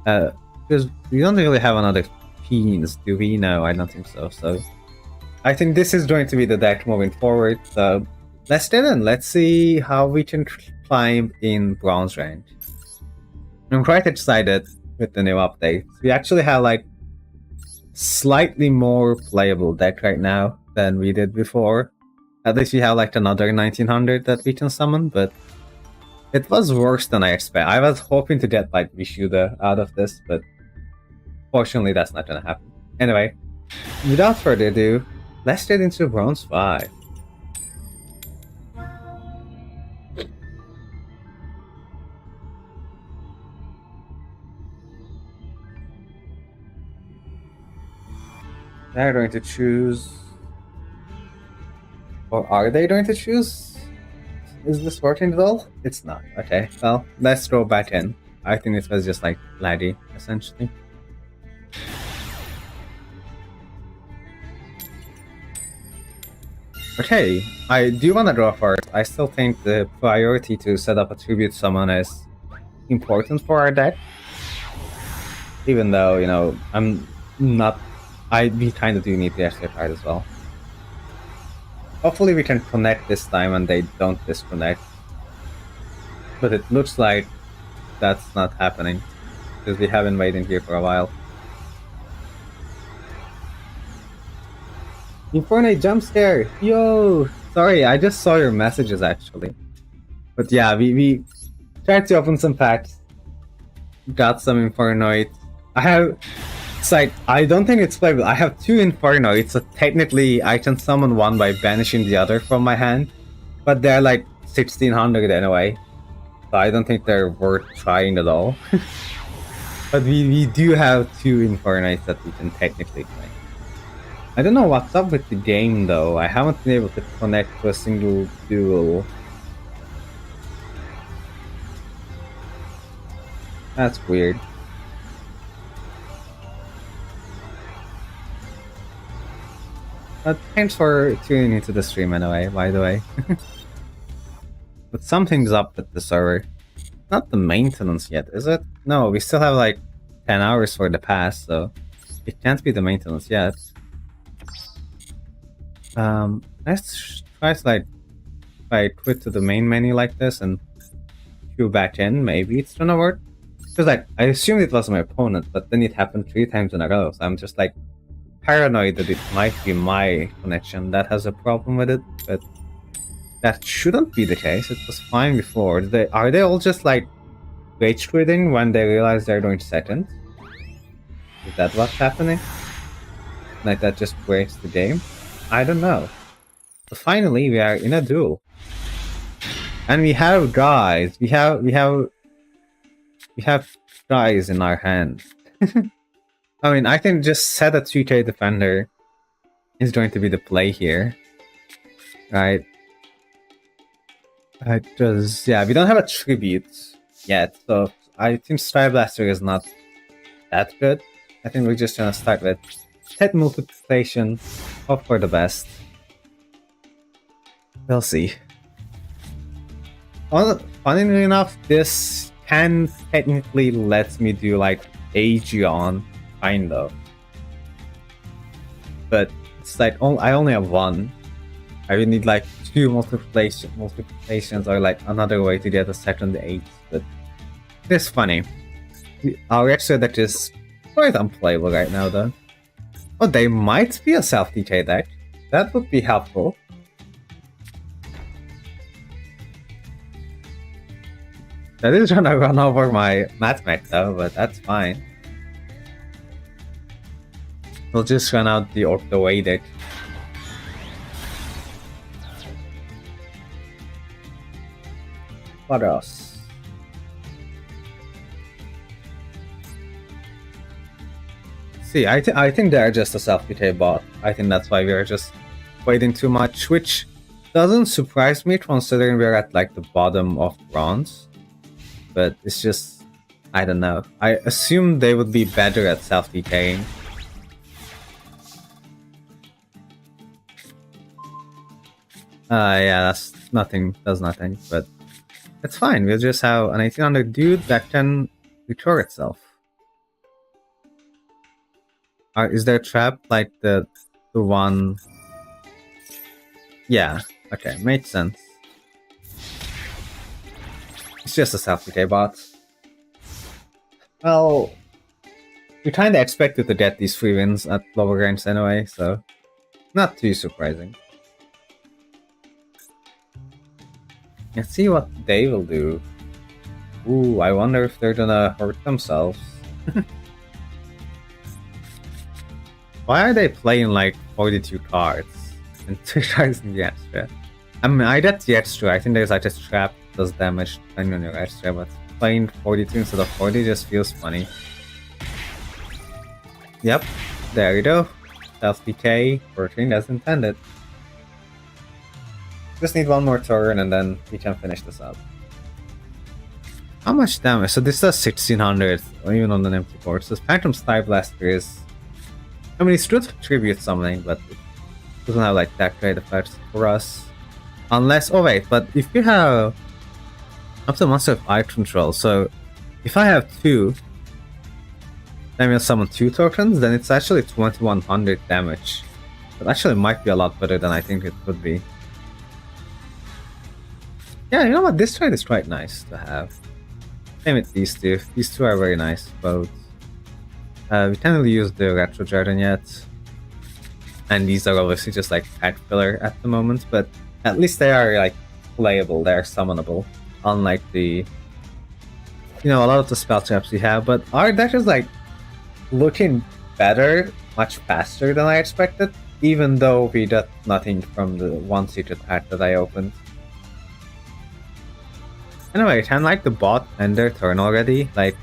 Because we don't really have another Fiends, do we? No, I don't think so. So I think this is going to be the deck moving forward. So let's get in. Let's see how we can climb in bronze range. I'm quite excited with the new updates. We actually have like slightly more playable deck right now than we did before. At least we have like another 1900 that we can summon, but it was worse than I expected. I was hoping to get like Vishuda out of this, but fortunately that's not gonna happen. Anyway, without further ado, let's get into bronze 5. They're going to choose, or are they going to choose? Is this working at all? It's not. Okay, well, let's go back in. I think it was just like laggy, essentially. Okay, I do want to draw first. I still think the priority to set up a tribute summon is important for our deck. Even though, I'm not we kind of do need the extra card as well. Hopefully we can connect this time and they don't disconnect. But it looks like that's not happening, because we have been waiting here for a while. Inferno jump scare! Yo! Sorry, I just saw your messages actually. But yeah, we tried to open some packs. Got some Infernoids. It's like, I don't think it's playable. I have 2 Infernoids, so technically I can summon one by banishing the other from my hand. But they're like 1600 anyway. So I don't think they're worth trying at all. But we do have 2 Infernoids that we can technically play. I don't know what's up with the game though. I haven't been able to connect to a single duel. That's weird. But thanks for tuning into the stream anyway, by the way. But something's up with the server. Not the maintenance yet, is it? No, we still have like 10 hours for the pass, so it can't be the maintenance yet. Let's try to like, if I quit to the main menu like this and queue back in, maybe it's gonna work. Because like, I assumed it was my opponent, but then it happened 3 times in a row, so I'm just like paranoid that it might be my connection that has a problem with it, but that shouldn't be the case. It was fine before. Are they all just like rage quitting when they realize they're going second? Is that what's happening? Like that just breaks the game? I don't know. But finally we are in a duel. And we have guys. We have guys in our hands. I mean, I can just set a 3k defender is going to be the play here. Right? Because, yeah, we don't have a tribute yet, so I think Sky Blaster is not that good. I think we're just gonna start with hit multiplication, hope for the best. We'll see. Funnily enough, this can technically let me do like Aegeon, kind of. But it's like I only have 1. I would need like 2 multiplications or like another way to get a second 8. But it's funny. Our extra deck is quite unplayable right now though. Oh, they might be a self-DK deck. That would be helpful. That is gonna run over my Matmech though, but that's fine. We'll just run out the way deck. What else? See, I think they're just a self-DK bot. I think that's why we're just waiting too much, which doesn't surprise me considering we're at like the bottom of bronze. But it's just, I don't know. I assume they would be better at self-DKing. Yeah, that's nothing, does nothing, but it's fine. We'll just have an 1800 dude that can recur itself. Is there a trap like the one? Yeah, okay, makes sense. It's just a self-DK bot. Well, we kinda expected to get these 3 wins at lower ranks anyway, so not too surprising. Let's see what they will do. Ooh, I wonder if they're gonna hurt themselves. Why are they playing like 42 cards and 2 cards in the extra? I mean, I get the extra. I think there's like a trap that does damage depending on your extra, but playing 42 instead of 40 just feels funny. Yep, there you go. Self-DK, working as intended. Just need 1 more turn and then we can finish this up. How much damage? So this does 1600, even on an empty board. So Phantom Sky Blaster is... I mean, it's good for tribute summoning, but it doesn't have like that great effects for us. Unless... Oh wait, but if you have... Up to monster of eye control, so... If I have 2... Then we'll summon 2 tokens, then it's actually 2100 damage. That actually might be a lot better than I think it would be. Yeah, you know what? This trade is quite nice to have. Same with these two. These two are very nice, both. We can't really use the Retro Jordan yet. And these are obviously just like pack filler at the moment, but at least they are like playable, they're summonable. Unlike the, a lot of the spell traps we have, but our deck is like looking better, much faster than I expected, even though we got nothing from the one secret pack that I opened. Anyway, kind of like the bot end their turn already. Like,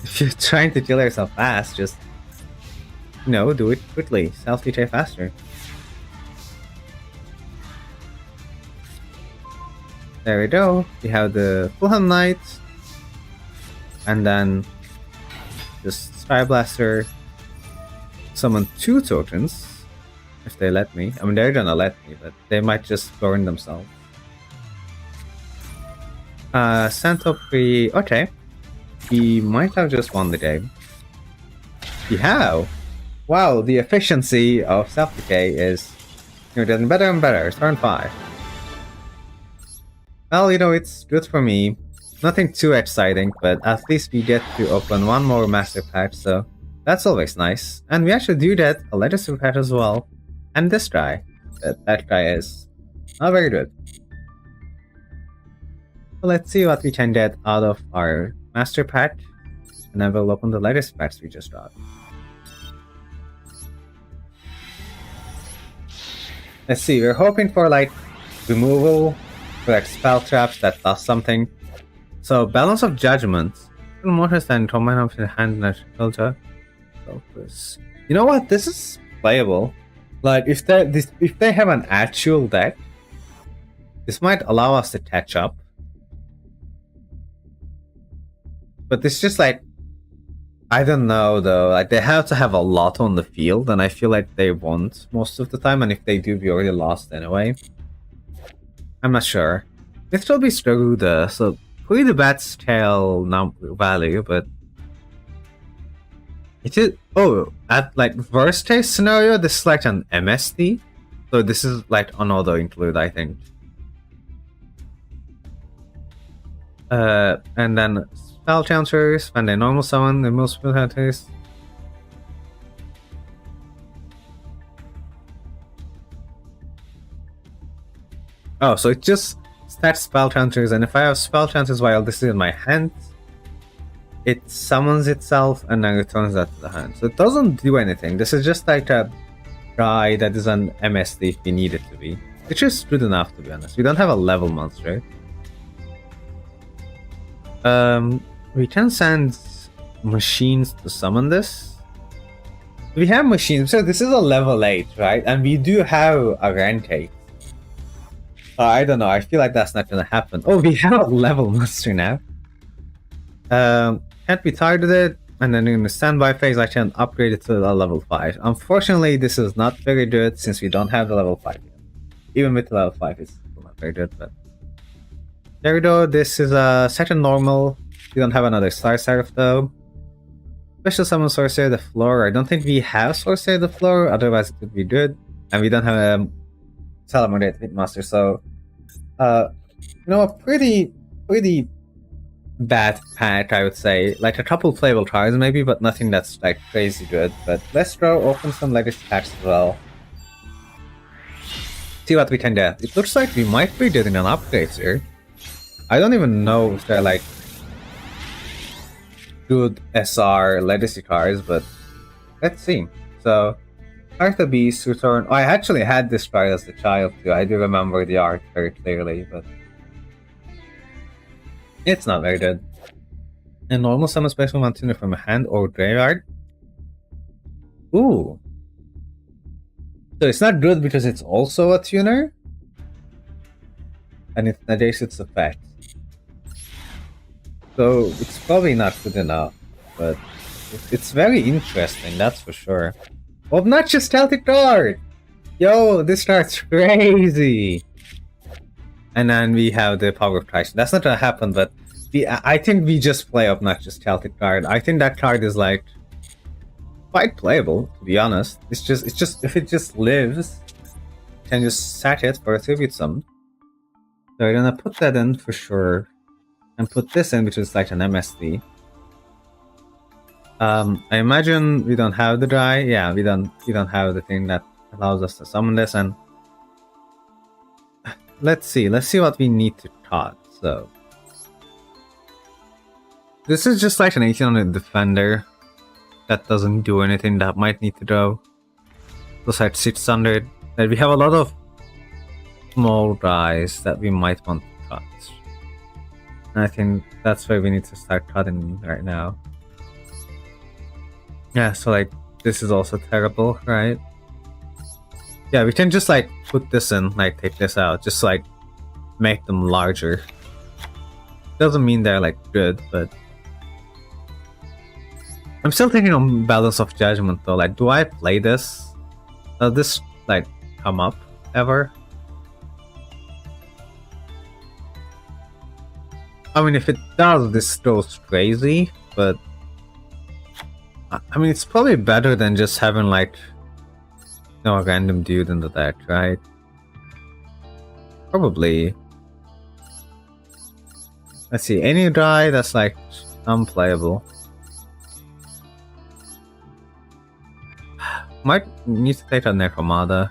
if you're trying to kill yourself fast, just, do it quickly. Self-DJ faster. There we go. We have the Fulham Knight. And then just Sky Blaster. Summon 2 tokens. If they let me. I mean, they're gonna let me, but they might just burn themselves. Santopri, okay. We might have just won the game. We have! Wow, the efficiency of self-decay is getting better and better. Turn 5. Well, it's good for me. Nothing too exciting, but at least we get to open one more master pack, so that's always nice. And we actually do get a legacy pack as well. And this guy. That guy is not very good. Let's see what we can get out of our master pack, and then we'll open the legacy packs we just got. Let's see, we're hoping for like removal, for like spell traps that does something. So Balance of Judgment, more than command of the hand and filter. Focus. You know what? This is playable. Like if they have an actual deck, this might allow us to catch up. But it's just like, I don't know though, like they have to have a lot on the field, and I feel like they won't most of the time, and if they do, we already lost anyway. I'm not sure. It will be screwed, so probably the bad scale value, but it is, at like worst case scenario, this is like an MSD, so this is like an auto include, I think. And then spell counters, when they normal summon, the most spell counters. Oh, so it just stacks spell counters, and if I have spell counters while this is in my hand, it summons itself and then returns that to the hand. So it doesn't do anything. This is just like a guy that is an MSD if we need it to be. Which is good enough, to be honest. We don't have a level monster. We can send machines to summon this. We have machines, so this is a level 8, right? And we do have a rank 8. I don't know, I feel like that's not gonna happen. Oh, we have a level monster now. Can't be targeted, and then in the standby phase I can upgrade it to a level 5. Unfortunately, this is not very good since we don't have the level 5 yet. Even with the level 5, it's still not very good, but... There we go, this is a second normal. We don't have another Star Seraph though. Special summon Sorcerer the Floor. I don't think we have Sorcerer the Floor, otherwise it would be good. And we don't have a Salamandra Hitmaster, so a pretty bad pack, I would say. Like a couple playable cards maybe, but nothing that's like crazy good. But let's go open some legacy packs as well. See what we can get. It looks like we might be getting an upgrade here. I don't even know if they're like good SR legacy cards, but let's see. So, Artha Beast return. Oh, I actually had this card as a child too. I do remember the art very clearly, but it's not very good. And normal summon special mountain from a hand or graveyard. Ooh. So it's not good because it's also a tuner, and it negates its effect. So it's probably not good enough, but it's very interesting, that's for sure. Obnoxious Celtic card! Yo, this card's crazy! And then we have the Power of Christ. That's not gonna happen, but I think we just play Obnoxious Celtic card. I think that card is like quite playable, to be honest. It's just if it just lives, you can just set it for a tribute summon. So we're gonna put that in for sure, and put this in, which is like an MSD. I imagine we don't have the dry. Yeah, we don't have the thing that allows us to summon this. And let's see what we need to tot. So this is just like an 1800 defender that doesn't do anything, that might need to draw. Plus at 600, that we have a lot of small guys that we might want to cut. And I think that's where we need to start cutting right now. Yeah, so like this is also terrible, right? Yeah, we can just like put this in, like take this out, just like make them larger. Doesn't mean they're like good, but I'm still thinking on Balance of Judgment though. Like, do I play this? Does this like come up ever? I mean, if it does, this goes crazy, but I mean, it's probably better than just having like, you know, a random dude in the deck, right? Probably. Let's see, any guy that's like unplayable. Might need to take a Necromada.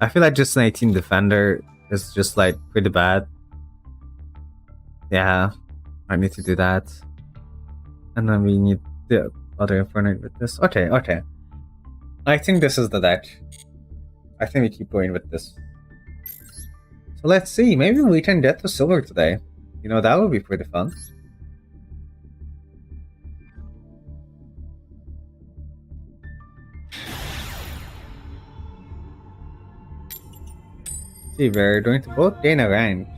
I feel like just an 18 defender is just like pretty bad. Yeah, I need to do that. And then we need the other Infernape with this. Okay. I think this is the deck. I think we keep going with this. So let's see, maybe we can get to silver today. You know, that would be pretty fun. See, we're going to both gain a rank.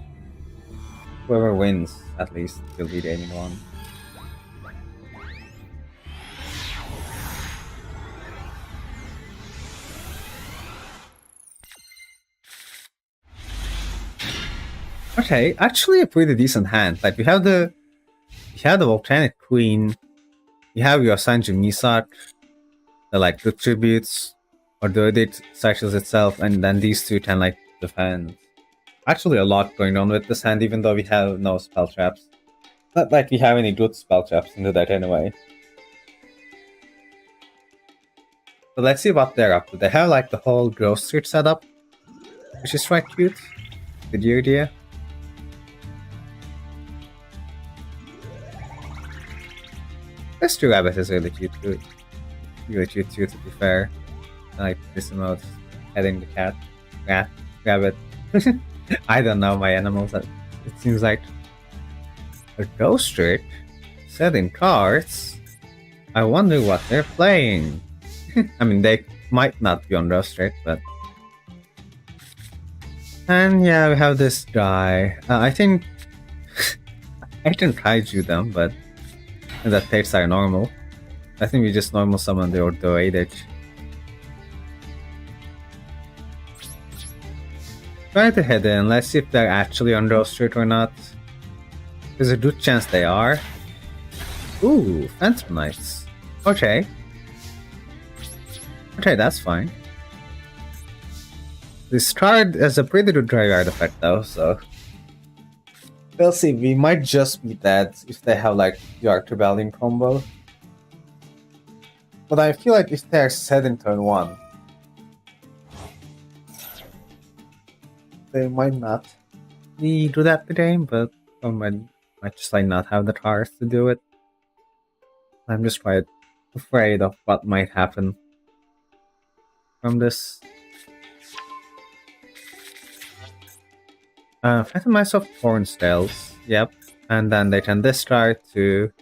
Whoever wins, at least, will be gaining one. Okay, actually a pretty decent hand. Like we have the Volcanic Queen, you have your Sanju Misak, the like the tributes or the edit sections itself, and then these two can like defend. Actually a lot going on with this hand, even though we have no spell traps. Not like we have any good spell traps into that anyway. So let's see what they're up to. They have like the whole Grove Street setup, which is quite cute. Good idea. This two rabbit is really cute too. Really cute too, to be fair. I like this emote, heading the cat, rabbit. I don't know my animals. It seems like a ghost trick set in cards. I wonder what they're playing. I mean, they might not be on ghost trick, but. And yeah, we have this guy. I think I can kaiju them, but that takes are normal. I think we just normal summon the Ordo Adage. Try to head in, let's see if they're actually on Rose Street or not. There's a good chance they are. Ooh, Phantom Knights. Okay. Okay, that's fine. This card has a pretty good graveyard effect though, so we'll see. We might just be dead if they have like the Arc Rebellion combo. But I feel like if they're set in turn 1, they might not do that today, but I might just like not have the cards to do it. I'm just quite afraid of what might happen from this. Phantom Knights of Thornstales, yep. And then they can discard 2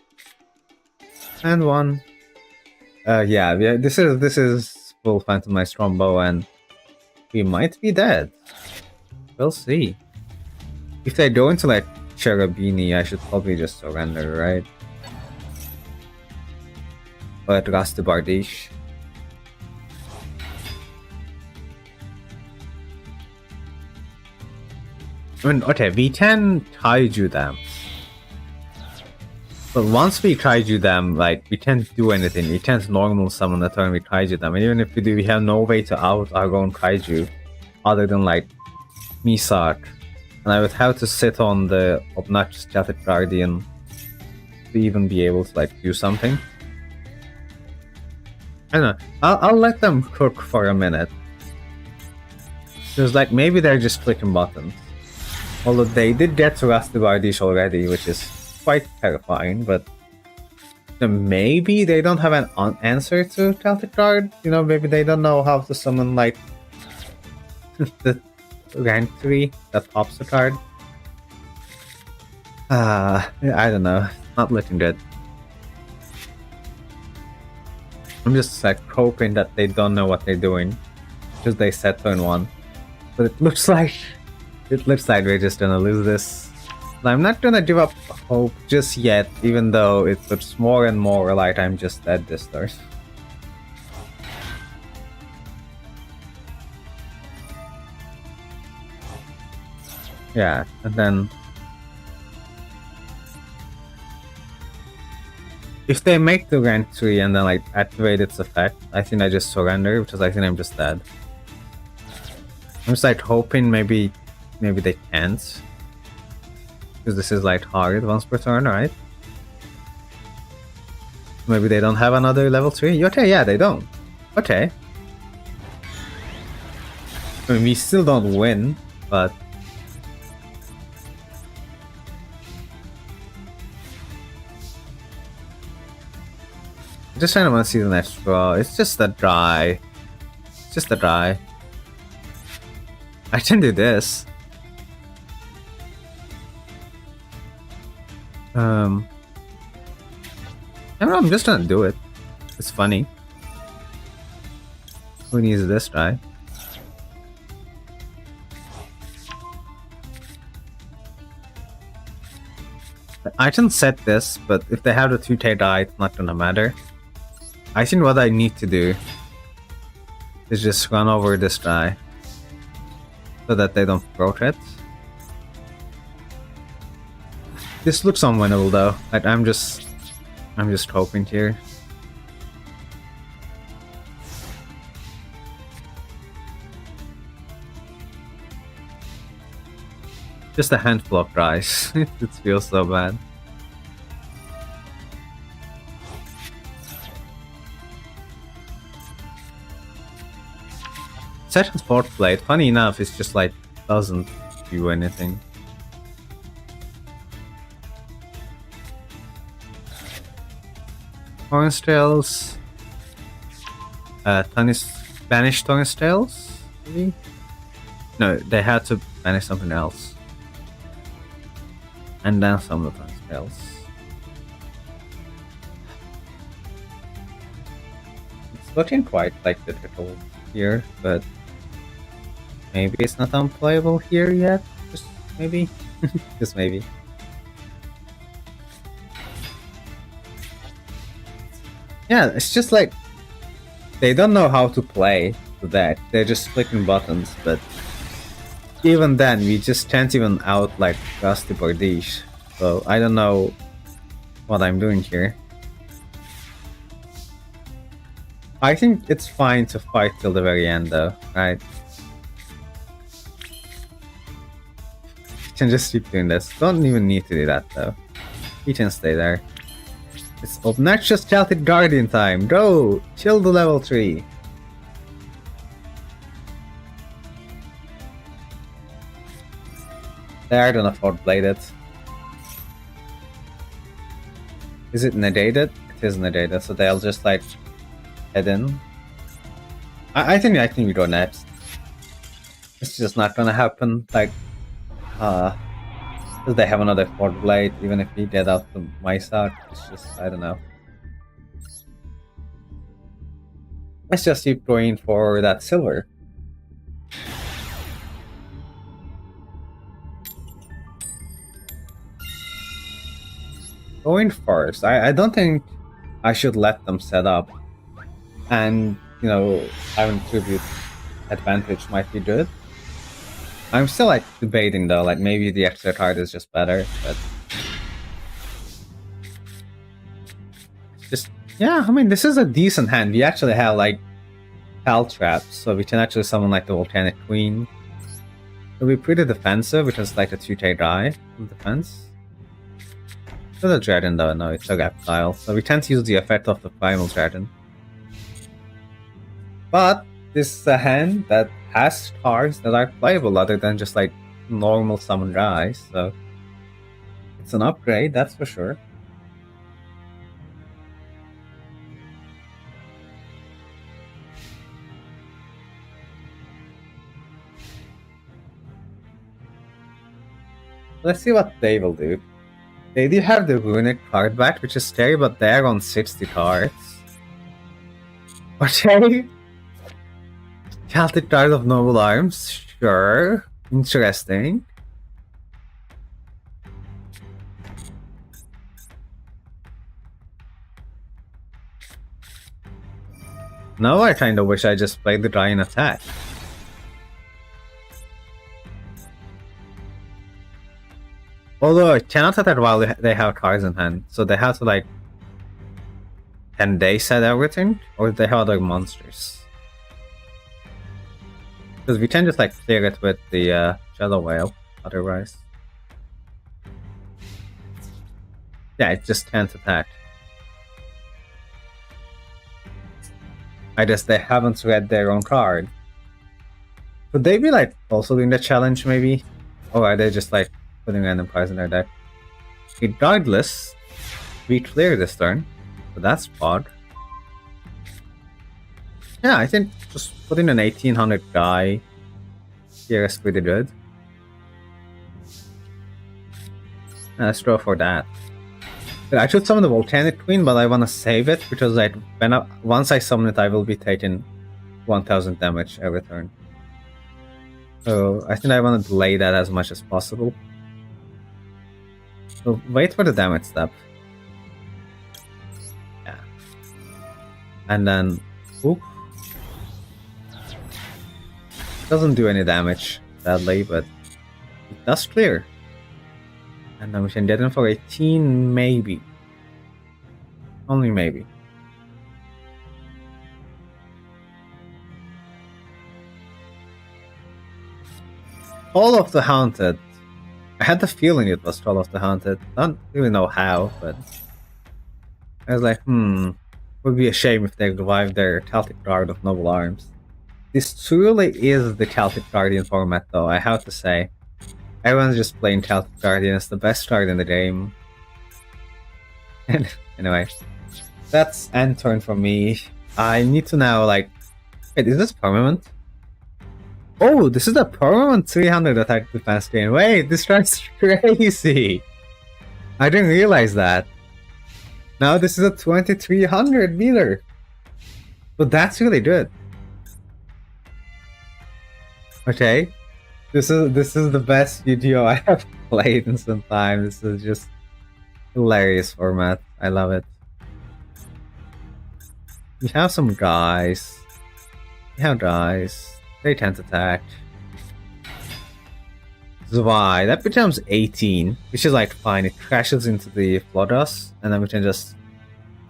and 1. Yeah, this is full Phantom Knights combo, and we might be dead. We'll see. If they go into like Cherubini, I should probably just surrender, right? But Rasta Bardish. I mean, okay, we can kaiju them. But once we kaiju them, like, we can't do anything. We can't normal summon the turn we kaiju them. And even if we do, we have no way to out our own kaiju other than, like, Misak. And I would have to sit on the obnoxious Celtic Guardian to even be able to, like, do something. I don't know. I'll let them cook for a minute. Because, like, maybe they're just clicking buttons. Although they did get to Rusty Bardish already, which is quite terrifying, but maybe they don't have an answer to Celtic Guard. You know, maybe they don't know how to summon, like, the rank 3 that pops a card. I don't know. Not looking good. I'm just, like, hoping that they don't know what they're doing. Because they set turn 1. But it looks like we're just gonna lose this. I'm not gonna give up hope just yet, even though it looks more and more like I'm just dead this turn. Yeah, and then if they make the rank 3 and then, like, activate its effect, I think I just surrender because I think I'm just dead. I'm just, like, hoping maybe they can't. Because this is, like, hard once per turn, right? Maybe they don't have another level 3? Okay, yeah, they don't. Okay. I mean, we still don't win, but... I just kind of want to see the next draw. It's just a dry. It's just a dry. I can do this. I don't know, I'm just gonna do it. It's funny. Who needs this guy? I can set this, but if they have the 2K die, it's not gonna matter. I think what I need to do is just run over this guy so that they don't broke it. This looks unwinnable though. Like, I'm just hoping here. Just a handful of guys. It feels so bad. Second fourth blade, funny enough, it's just like doesn't do anything. Torrentails. Banish Torrentails? Maybe? No, they had to banish something else. And then some of the Torrentails. It's looking quite, like, difficult here, but maybe it's not unplayable here yet. Just maybe. Just maybe. Yeah, it's just like they don't know how to play the deck. They're just clicking buttons, but even then, we just can't even out, like, Rusty Bardiche. So I don't know what I'm doing here. I think it's fine to fight till the very end, though, right? You can just keep doing this. Don't even need to do that, though. You can stay there. It's obnoxious Celtic Guardian time. Go! Chill the level 3. They are gonna forward blade it. Is it negated? It is negated, so they'll just, like, head in. I think we go next. It's just not gonna happen, like, because they have another forward blade, even if we get out the Mysak, it's just, I don't know. Let's just keep going for that silver. Going first, I don't think I should let them set up. And, you know, having tribute advantage might be good. I'm still, like, debating though, like, maybe the extra card is just better, but Yeah, I mean, this is a decent hand. We actually have, like, Hell Traps, so we can actually summon, like, the Volcanic Queen. It'll be pretty defensive, because, like, a 2-K die in defense. There's a Dragon, though. No, it's a Reptile. So we tend to use the effect of the Primal Dragon. But this is a hand that has cards that are playable other than just, like, normal summon guys, so it's an upgrade, that's for sure. Let's see what they will do. They do have the Runic card back, which is scary, but they're on 60 cards. Okay. Celtic Card of Noble Arms, sure. Interesting. Now I kinda wish I just played the Giant Attack. Although I cannot attack while they have cards in hand, so they have to, like... Can they set everything? Or do they have other monsters? Because we can just, like, clear it with the Shadow Whale, otherwise. Yeah, it just can't attack. I guess they haven't read their own card. Could they be, like, also doing the challenge, maybe? Or are they just, like, putting random cards in their deck? Regardless, we clear this turn, so that's odd. Yeah, I think just putting an 1800 guy here is pretty good. Let's go for that. I should summon the Volcanic Queen, but I want to save it because, like, once I summon it, I will be taking 1000 damage every turn. So I think I want to delay that as much as possible. So wait for the damage step. Yeah. And then... Oop. Doesn't do any damage, sadly, but it does clear. And then we can get in for 18, maybe. Only maybe. All of the Haunted. I had the feeling it was Troll of the Haunted. Don't really know how, but... I was like, would be a shame if they revived their Celtic Guard of Noble Arms. This truly is the Celtic Guardian format, though, I have to say. Everyone's just playing Celtic Guardian, it's the best card in the game. And anyway, that's end turn for me. I need to now, like... Wait, is this permanent? Oh, this is a permanent 300 attack defense game. Wait, this card's crazy! I didn't realize that. Now this is a 2300 meter. But that's really good. Okay. This is the best Yu-Gi-Oh I have played in some time. This is just hilarious format. I love it. We have some guys. We have guys. They can't attack. Zwei. That becomes 18, which is like fine. It crashes into the Flodos, and then we can just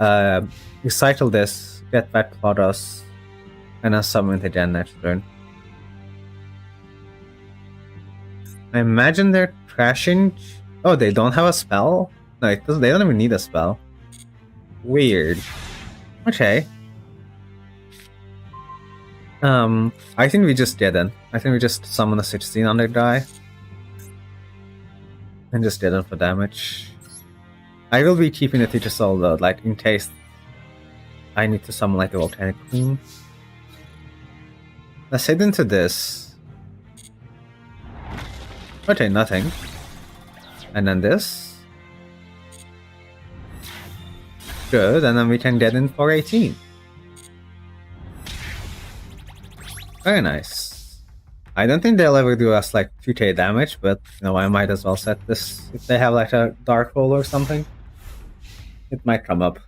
recycle this, get back Flodos, and then summon it again next turn. I imagine they're crashing. Oh, they don't have a spell? No, they don't even need a spell. Weird. Okay. I think we just didn't. I think we just summon a 1600 guy. And just didn't for damage. I will be keeping the Teacher Soul though, like in case I need to summon like a Volcanic Queen. Let's head into this. Okay, nothing. And then this. Good, and then we can get in for 18. Very nice. I don't think they'll ever do us like 2k damage, but you know, I might as well set this. If they have like a Dark Hole or something, it might come up.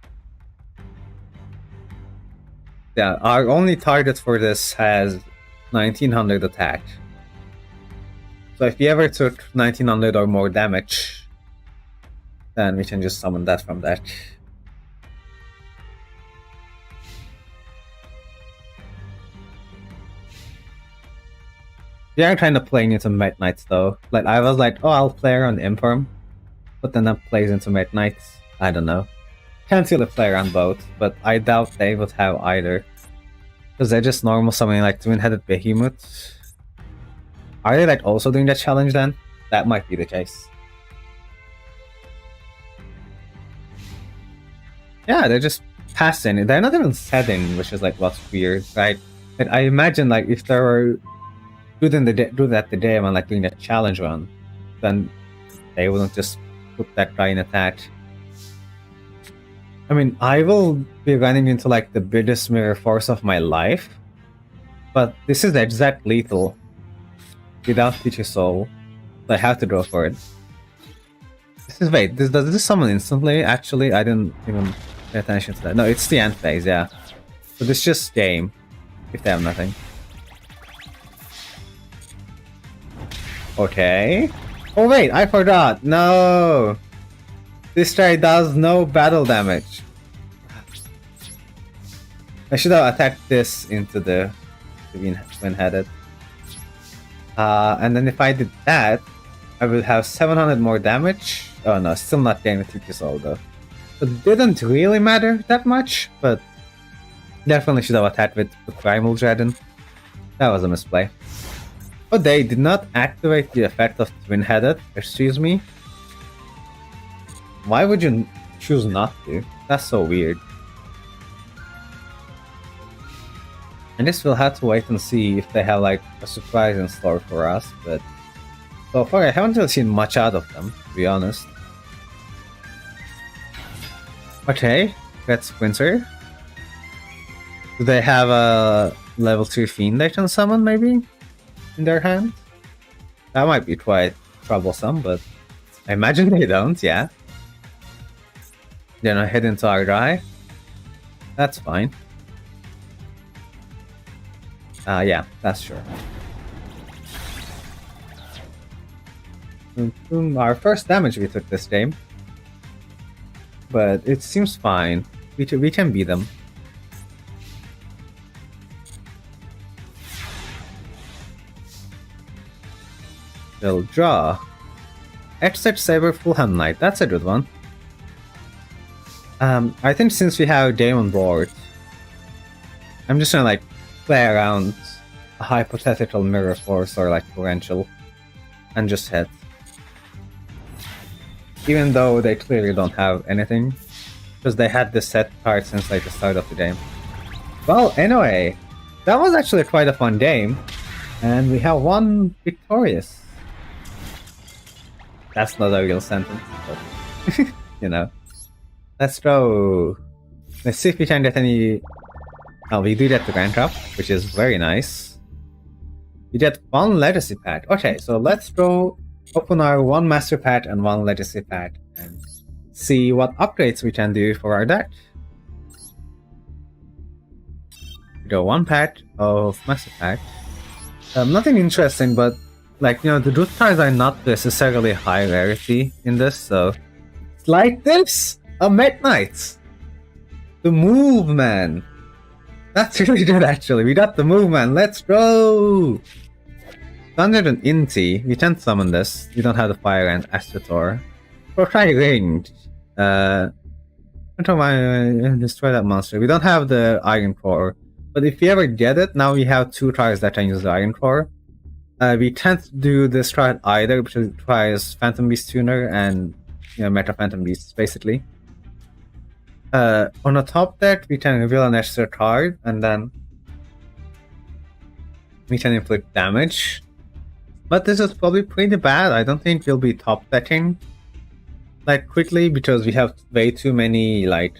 Yeah, our only target for this has 1900 attack. So if we ever took 1900 or more damage, then we can just summon that from deck. We are kind of playing into Meta Knights though. Like I was like, oh, I'll play around Imperm, but then that plays into Meta Knights. I don't know. Can't really play around both, but I doubt they would have either. Because they're just normal something like Twin-Headed Behemoth. Are they like also doing that challenge then? That might be the case. Yeah, they're just passing. They're not even setting, which is like what's weird, right? Like, I imagine like if they were doing that the day when like doing that challenge run, then they wouldn't just put that guy in attack. I mean, I will be running into like the biggest mirror force of my life, but this is the exact lethal without Teacher Soul, so I have to go for it. Does this summon instantly? Actually, I didn't even pay attention to that. No, it's the end phase, yeah. So this just game, if they have nothing. Okay. Oh wait, I forgot. No! This guy does no battle damage. I should have attacked this into the Twin-Headed. And then if I did that, I will have 700 more damage. Oh no, still not getting the Teacher Soul though. It didn't really matter that much, but definitely should have attacked with the Primal Dragon. That was a misplay. Oh, they did not activate the effect of Twin-Headed, excuse me. Why would you choose not to? That's so weird. I guess we'll have to wait and see if they have like a surprise in store for us, but so far I haven't really seen much out of them, to be honest. Okay, that's Winter. Do they have a level 2 Fiend they can summon, maybe? In their hand? That might be quite troublesome, but I imagine they don't, yeah. Then I head into our guy. That's fine. Yeah, that's sure. Our first damage we took this game. But it seems fine. We can beat them. They'll draw. Except Saber Fullhand Knight, that's a good one. I think since we have game on board, I'm just gonna like play around a hypothetical mirror force or like torrential and just hit. Even though they clearly don't have anything, because they had this set card since like the start of the game. Well, anyway, that was actually quite a fun game, and we have one victorious. That's not a real sentence, but you know. Let's go. Let's see if we can get any. Oh, we do get the Grand Cup, which is very nice. We get one Legacy Pack. Okay, so let's go open our one Master Pack and one Legacy Pack and see what upgrades we can do for our deck. We got one pack of Master Pack. Nothing interesting, but like, you know, the root cards are not necessarily high rarity in this, so it's like this! A Meta Knight! The move, man! That's really good, actually. We got the move, man. Let's go! Thunder and Inti. We can't summon this. We don't have the Fire and Astrator. Or try Ringed. Destroy that monster. We don't have the Iron Core. But if we ever get it, now we have two cards that can use the Iron Core. We can't do this card either, because it requires Phantom Beast Tuner and, you know, Meta Phantom Beasts, basically. On the top deck, we can reveal an extra card, and then we can inflict damage. But this is probably pretty bad. I don't think we'll be top decking like quickly, because we have way too many like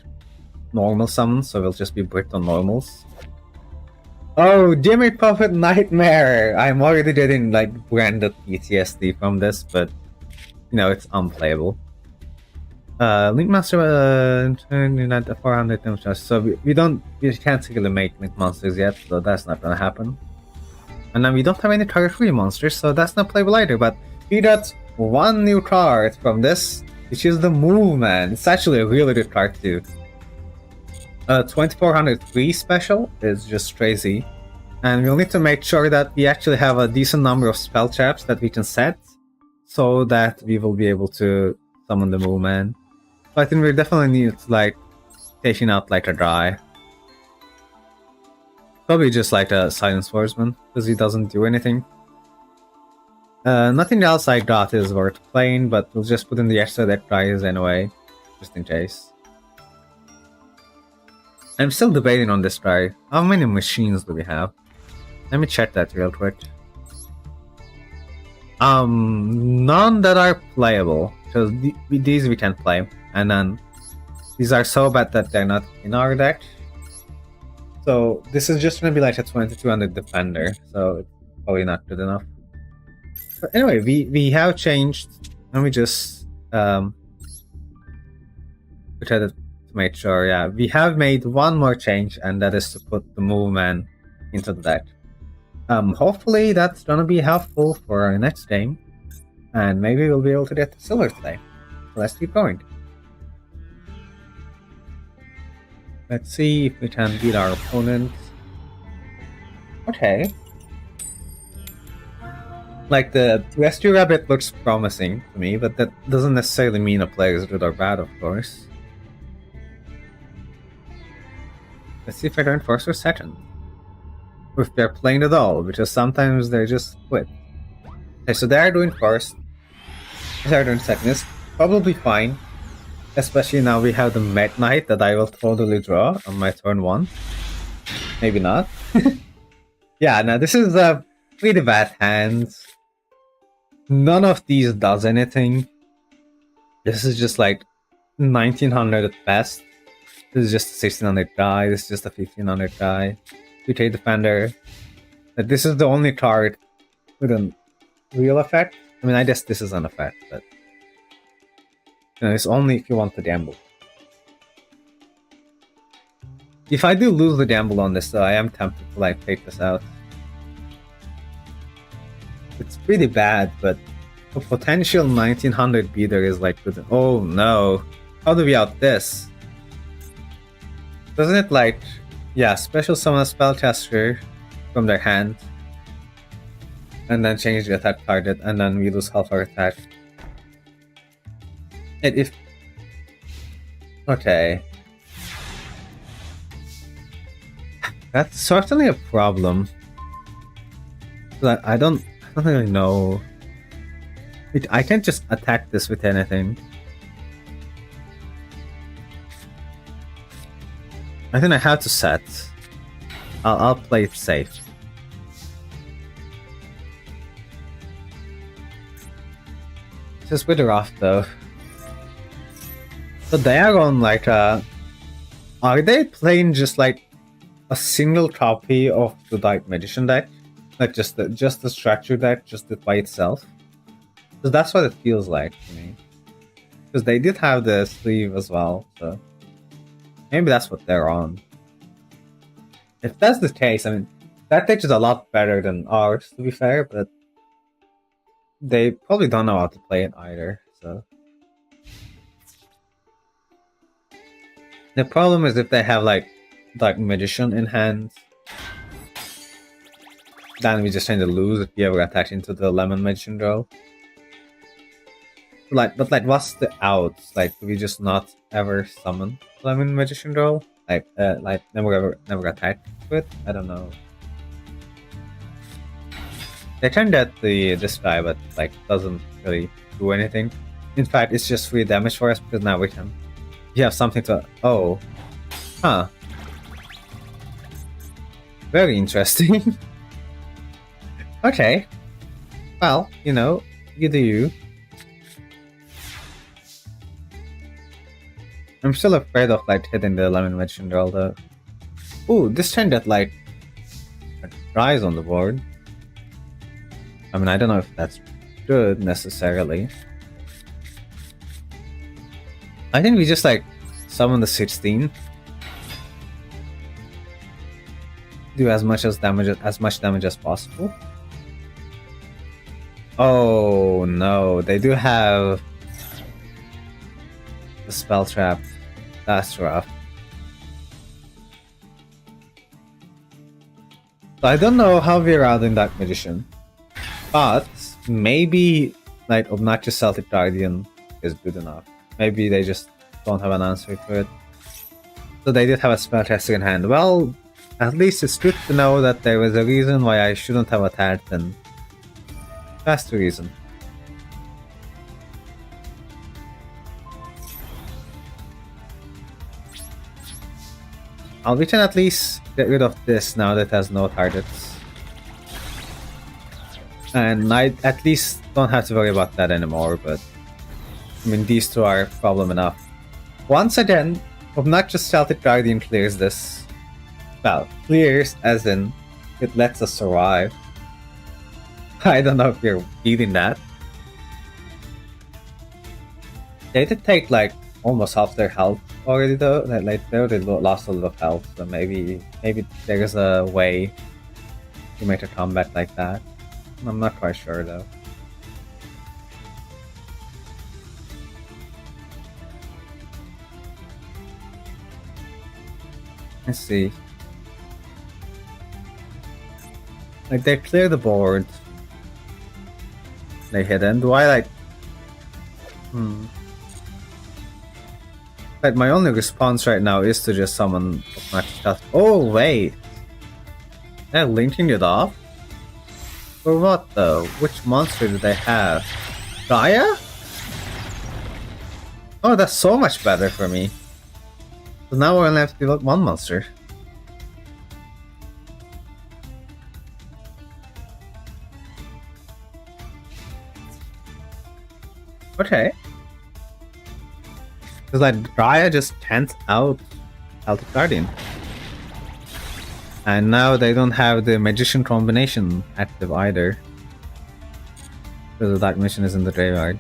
normal summons, so we'll just be bricked on normals. Oh, Jimmy Puppet Nightmare! I'm already getting like branded PTSD from this, but you know, it's unplayable. Link Master turning at 400 damage, so we can't really make Link Monsters yet, so that's not gonna happen. And then we don't have any card free monsters, so that's not playable either, but we got one new card from this, which is the Move Man. It's actually a really good card too. 2403 special is just crazy. And we'll need to make sure that we actually have a decent number of spell traps that we can set, so that we will be able to summon the Moonman. So I think we definitely need like taking out like a dry. Probably just like a Silent Swordsman, because he doesn't do anything. Nothing else I got is worth playing, but we'll just put in the extra deck tries anyway, just in case. I'm still debating on this try. How many machines do we have? Let me check that real quick. None that are playable, because these we can play, and then these are so bad that they're not in our deck. So this is just gonna be like a 22 on the defender, so it's probably not good enough. But anyway, we have changed, and we just we try to make sure. Yeah, we have made one more change, and that is to put the Moonman into the deck. Hopefully that's gonna be helpful for our next game, and maybe we'll be able to get the silver today. So let's keep going. Let's see if we can beat our opponent. Okay. Like, the Rescue Rabbit looks promising to me, but that doesn't necessarily mean a player is good or bad, of course. Let's see if they're going first or second. If they're playing at all, because sometimes they just quit. Okay, so they're doing first. They're doing second. It's probably fine. Especially now we have the Mech Knight that I will totally draw on my turn 1. Maybe not. Yeah, now this is a pretty bad hand. None of these does anything. This is just like 1900 at best. This is just a 1600 die. This is just a 1500 die. UK Defender. This is the only card with a real effect. I mean, I guess this is an effect, but you know, it's only if you want to gamble. If I do lose the gamble on this, though, I am tempted to like take this out. It's pretty bad, but a potential 1900 beater is like good. Oh no! How do we out this? Doesn't it like, yeah, special summon a spellcaster from their hand, and then change the attack target, and then we lose half our attack. And if okay, that's certainly a problem. But I don't really know. I can't just attack this with anything. I think I have to set. I'll play it safe. Just wither off though. So they are on like are they playing just like a single copy of the Dark Magician deck? Like just the structure deck, just it by itself? Because that's what it feels like to me. Because they did have the sleeve as well, so maybe that's what they're on. If that's the case, I mean, that deck is a lot better than ours, to be fair, but they probably don't know how to play it either, so. The problem is if they have like Dark Magician in hand, then we just tend to lose if we ever attack into the Lemon Magician draw. But what's the outs? Like, do we just not ever summon Lemon Magician draw? Like never attack with? I don't know. They can get this guy, but like doesn't really do anything. In fact, it's just free damage for us because now we can. You have something to. Oh, huh. Very interesting. Okay. Well, you know, you do you. I'm still afraid of like hitting the Lemon Magician draw though. Ooh, this turn that like rise on the board. I mean, I don't know if that's good necessarily. I think we just like summon the 16. Do as much damage as possible. Oh no, they do have the spell trap. That's rough. So I don't know how we're routing that magician, but maybe like obnoxious Celtic Guardian is good enough. Maybe they just don't have an answer to it. So they did have a spellcaster in hand. Well, at least it's good to know that there was a reason why I shouldn't have attacked, and that's the reason. We can at least get rid of this now that it has no targets. And I at least don't have to worry about that anymore, but I mean, these two are problem enough. Once again, obnoxious Celtic Guardian clears this. Well, clears as in it lets us survive. I don't know if you're beating that. They did take like almost half their health already though. Like they already lost a lot of health, so maybe there's a way to make a comeback like that. I'm not quite sure though. Let's see. Like they clear the board. They hit in. Do I like Like my only response right now is to just summon obnoxious Celtic. Oh wait. They're linking it off? For what though? Which monster do they have? Gaia? Oh, that's so much better for me. So now we only have to deal one monster. Okay. Because like Gaia just can't out Celtic Guardian. And now they don't have the magician combination active either. Because the dark mission is in the graveyard.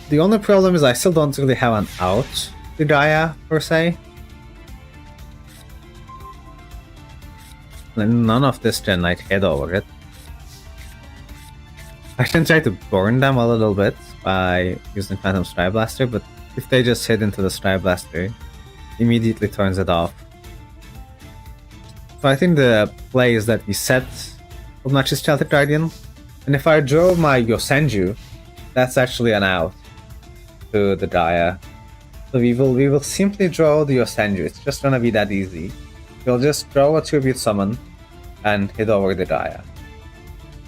The only problem is I still don't really have an out to Gaia per se. None of this can like head over it. I can try to burn them a little bit by using Phantom Strike Blaster, but if they just hit into the Strike Blaster, immediately turns it off. So I think the play is that we set obnoxious Celtic Guardian, and if I draw my Yosenju, that's actually an out to the Gaia. So we will simply draw the Yosenju. It's just gonna be that easy. We'll just draw a tribute summon and hit over the Gaia.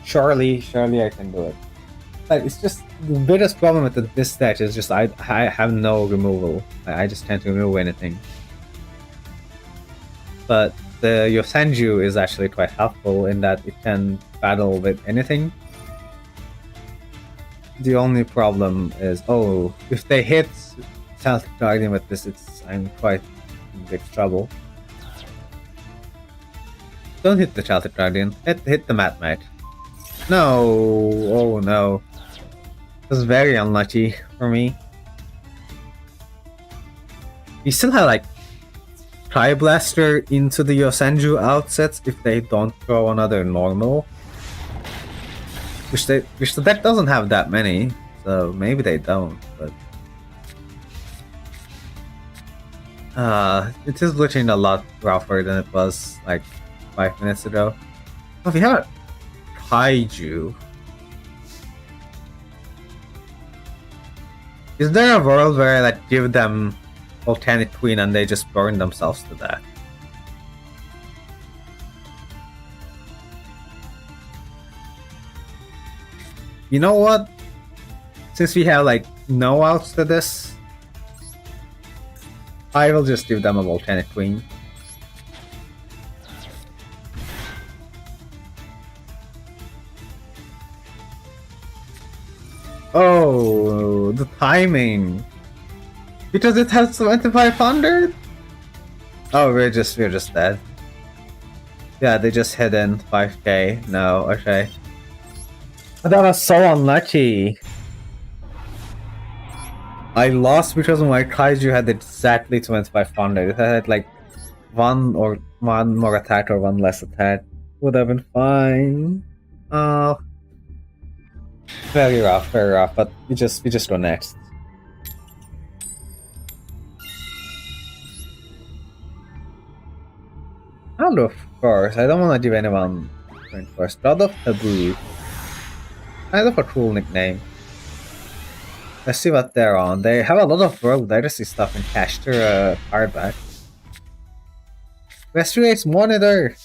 Surely I can do it. Like, it's just the biggest problem with this deck is just I have no removal. I just can't remove anything. But the Yosenju is actually quite helpful in that it can battle with anything. The only problem is, oh, if they hit Celtic Guardian with this, I'm quite in big trouble. Don't hit the Celtic Guardian. Hit the Mad Knight. No! Oh no. It was very unlucky for me. We still have like Tri Blaster into the Yosenju outsets if they don't throw another normal. Which the deck doesn't have that many, so maybe they don't, but it is looking a lot rougher than it was like 5 minutes ago. Oh, we have a Kaiju. Is there a world where I like give them Volcanic Queen and they just burn themselves to death? You know what? Since we have like no outs to this, I will just give them a Volcanic Queen. Oh, the timing! Because it has 2500? Oh, we're just dead. Yeah, they just hit in 5k. No, okay. But that was so unlucky. I lost because my Kaiju had exactly 2500. If I had like one more attack or one less attack, would have been fine. Oh. Very rough, but we just go next. Well, of course, I don't want to give anyone going first. God of Taboo. Kind of a cool nickname. Let's see what they're on. They have a lot of World Legacy stuff in cash to hardback. Restorates Monitor.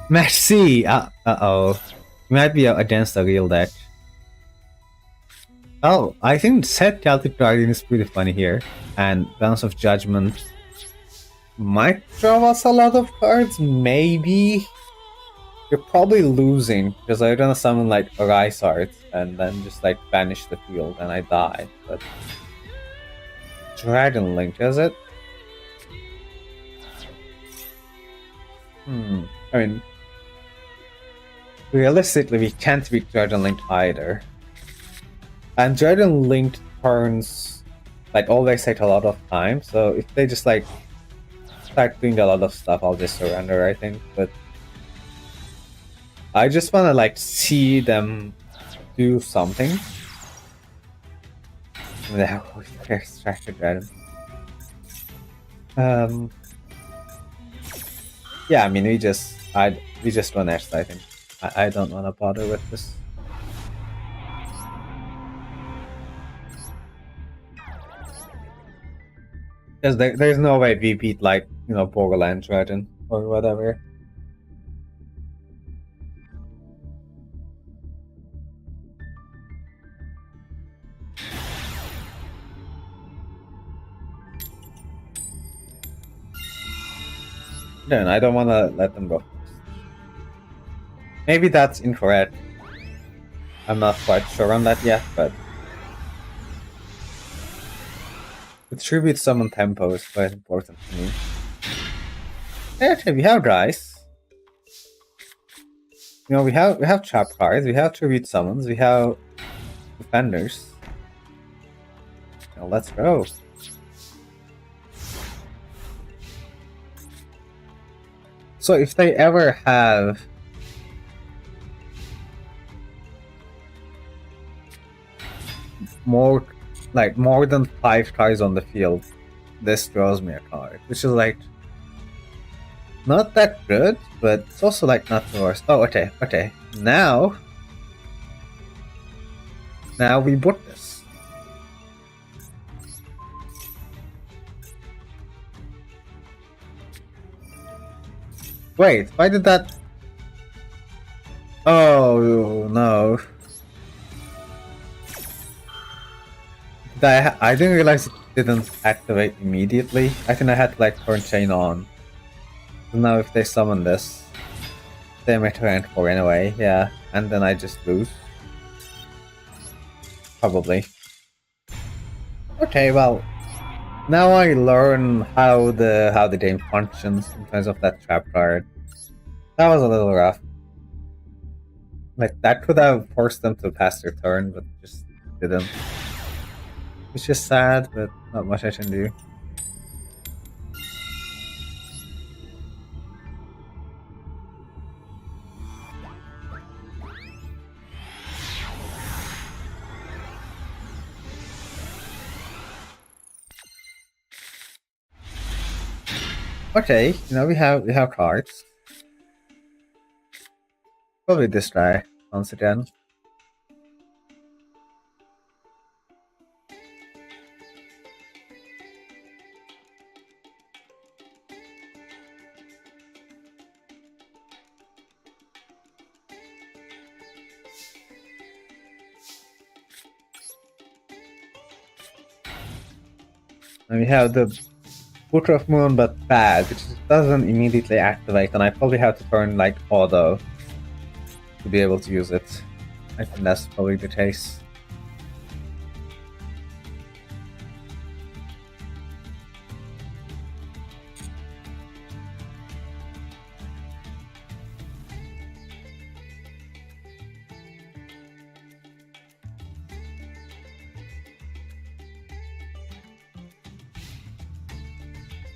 Match C. Uh-oh. Might be against a real deck. Oh, I think Set Celtic Guardian is pretty funny here. And Balance of Judgment might draw us a lot of cards, maybe. You're probably losing, because I'm gonna summon like Arise Art and then just like banish the field and I die, but... Dragon Link, is it? I mean... Realistically, we can't beat Dragon Link either. And Dragon Link turns like always take a lot of time, so if they just like start doing a lot of stuff, I'll just surrender, I think. But I just wanna like see them do something. They're extracted Dragon. Yeah, I mean we just run next, I think. I don't wanna bother with this. Because there's no way we beat, like, you know, Borderland Dragon or whatever. Then I don't want to let them go. Maybe that's incorrect. I'm not quite sure on that yet, but... The tribute summon tempo is quite important to me. Actually, we have guys. You know, we have trap cards, we have tribute summons, we have defenders. Now let's go. So if they ever have more than 5 cards on the field, this draws me a card, which is like not that good, but it's also like not the worst. Oh, okay. Now we book this. Wait, why did that? Oh no. I didn't realize it didn't activate immediately. I think I had to like turn chain on. So now if they summon this, they might rank 4 anyway, yeah. And then I just lose. Probably. Okay, well, now I learn how the game functions in terms of that trap card. That was a little rough. Like, that could have forced them to pass their turn, but just didn't. It's just sad, but not much I can do. Okay, you know, we have cards. Probably this guy once again. And we have the Book of Moon, but bad, which doesn't immediately activate, and I probably have to turn like auto to be able to use it. I think that's probably the case.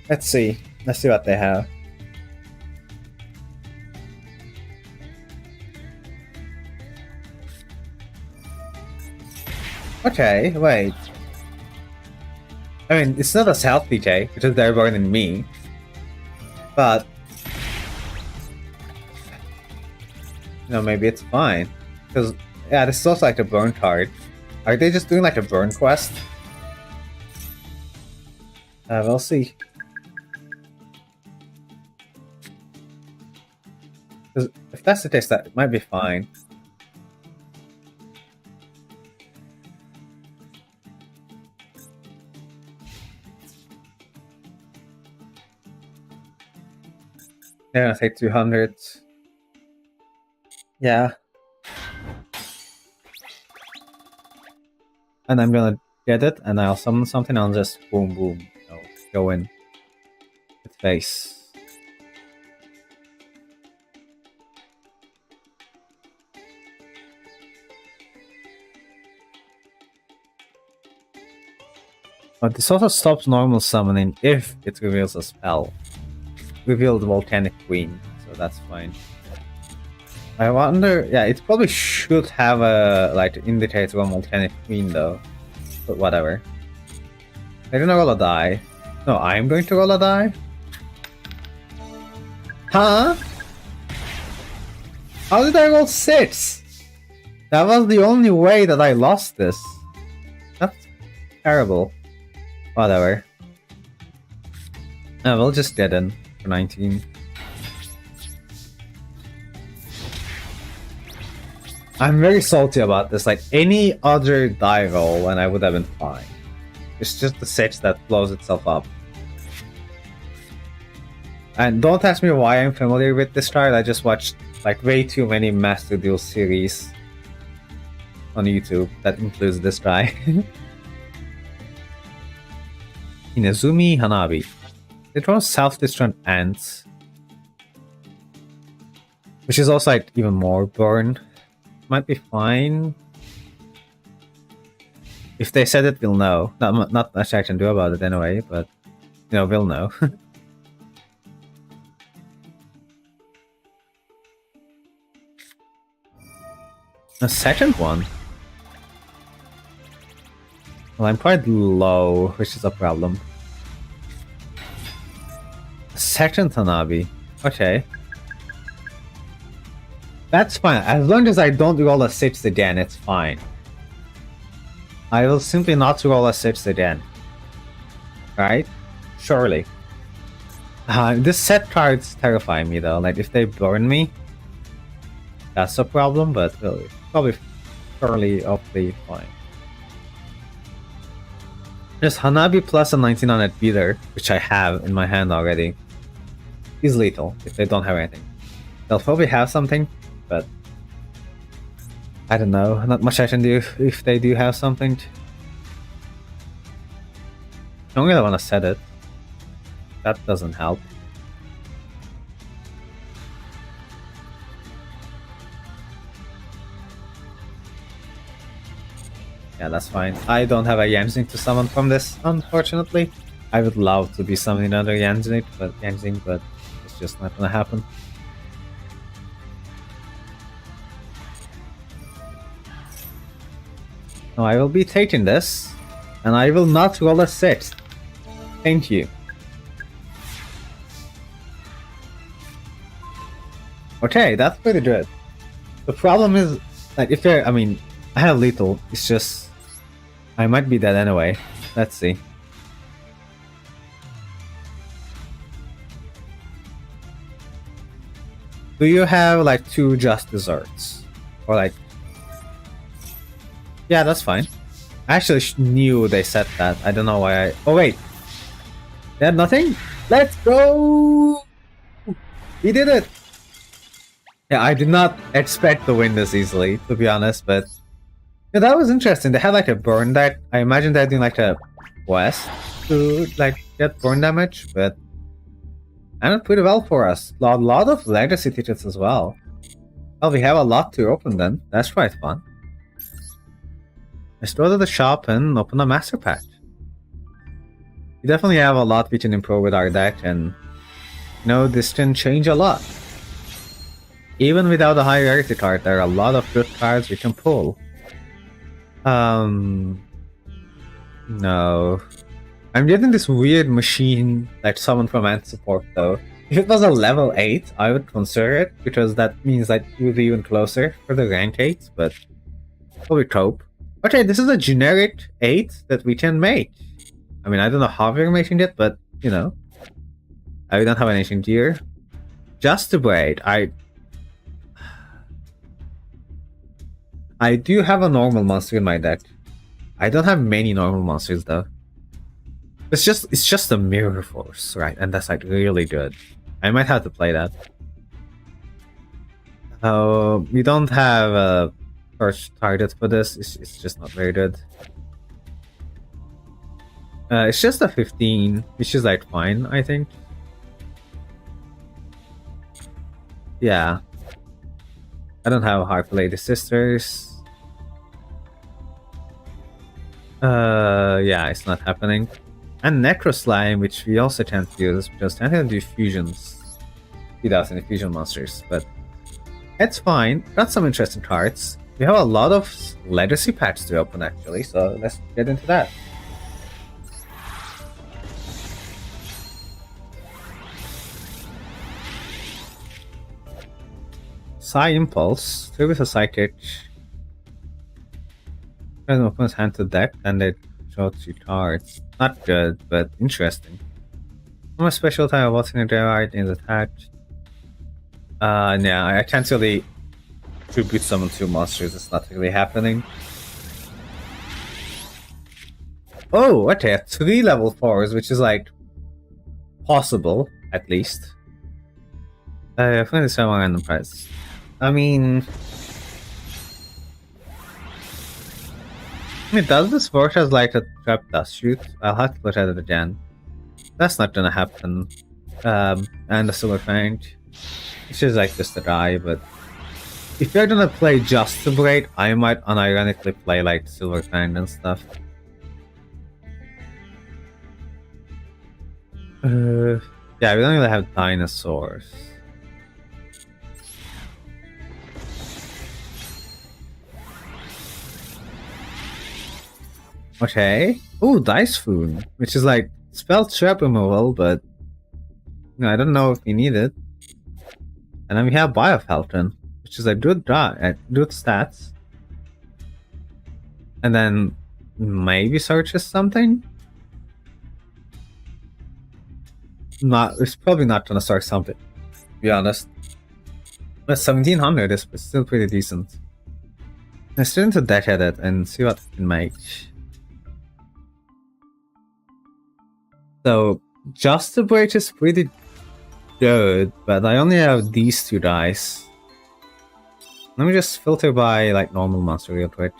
Let's see what they have. Okay, wait. I mean, it's not as healthy, Jay, because they're better than me. But maybe it's fine. Because yeah, this is also like a burn card. Are they just doing like a burn quest? We'll see. Because if that's the case, that might be fine. They're gonna take 200. Yeah. And I'm gonna get it, and I'll summon something, I'll just boom boom, go in. With face. But this also stops normal summoning if it reveals a spell. Revealed Volcanic Queen, so that's fine. I wonder, yeah, it probably should have a, like, indicator on Volcanic Queen though. But whatever. I don't roll a die. No, I'm going to roll a die? Huh? How did I roll 6? That was the only way that I lost this. That's terrible. Whatever. We'll just get in for 19. I'm very salty about this. Like, any other die roll and I would have been fine. It's just the 6 that blows itself up. And don't ask me why I'm familiar with this card. I just watched like way too many Master Duel series on YouTube that includes this guy. Inazumi Hanabi. They draw self-destruct ants. Which is also like even more burn. Might be fine. If they said it, we'll know. Not much I can do about it anyway, but we'll know. A second one? Well, I'm quite low, which is a problem. A second Hanabi. Okay. That's fine. As long as I don't roll a 6 again, it's fine. I will simply not roll a 6 again. Right? Surely. This set cards terrify me though. Like, if they burn me, that's a problem, but probably fairly awfully fine. There's Hanabi plus a 19 on it beater, which I have in my hand already. Is lethal if they don't have anything. They'll probably have something, but I don't know. Not much I can do if they do have something. I don't really want to set it. That doesn't help. Yeah, that's fine. I don't have a Yanjing to summon from this, unfortunately. I would love to be summoning another Yanjing, but it's just not gonna happen. No, I will be taking this, and I will not roll a 6. Thank you. Okay, that's pretty good. The problem is that if I have lethal, it's just I might be dead anyway. Let's see. Do you have like 2 just desserts? Or like... Yeah, that's fine. I actually knew they said that. I don't know why I... Oh wait! They had nothing? Let's go! We did it! Yeah, I did not expect to win this easily, to be honest, but... Yeah, that was interesting. They had like a burn deck. I imagine they're doing like a quest to like get burn damage, but... ended pretty well for us. A lot of legacy tickets as well. Well, we have a lot to open then. That's quite fun. Let's go to the shop and open a master pack. We definitely have a lot we can improve with our deck, and this can change a lot. Even without a high rarity card, there are a lot of good cards we can pull. No. I'm getting this weird machine like someone from Ant support though. If it was a level 8, I would consider it, because that means that you would be even closer for the rank 8, but probably cope. Okay, this is a generic 8 that we can make. I mean, I don't know how we're making it, but, you know. I don't have anything here. Just to wait, I do have a normal monster in my deck. I don't have many normal monsters though. It's just a Mirror Force, right? And that's like really good. I might have to play that. We don't have a first target for this. It's just not very good. It's just a 15, which is like fine, I think. Yeah. I don't have Harp Lady Sisters. Yeah, it's not happening. And Necro Slime, which we also can't use, because I can't do fusions without any fusion monsters, but it's fine. Got some interesting cards. We have a lot of legacy packs to open actually, so let's get into that. Psy Impulse, through with a Psychic. Turn the opponent's hand to deck, and they draw 2 cards. Not good, but interesting. I'm a special type of what's in the graveyard is attached. Yeah, I can't really tribute summon 2 monsters, it's not really happening. Oh, okay, 3 level 4s, which is like possible, at least. I find this one random price. I mean, does this work as like a trap dust shoot? I'll have to look at it again. That's not gonna happen. And the Silver Fang. It's just like just a die, but if you're gonna play just to break, I might unironically play like Silver Fang and stuff. Yeah, we don't really have dinosaurs. Okay. Ooh, Dice Foon, which is like spell trap removal, but you know, I don't know if we need it. And then we have Biofalcon, which is a good good stats. And then maybe searches something. It's probably not gonna start something, to be honest. But 1700 is still pretty decent. Let's turn to deck edit and see what we can make. So, Just to Break is pretty good, but I only have these 2 dice. Let me just filter by like normal monster real quick.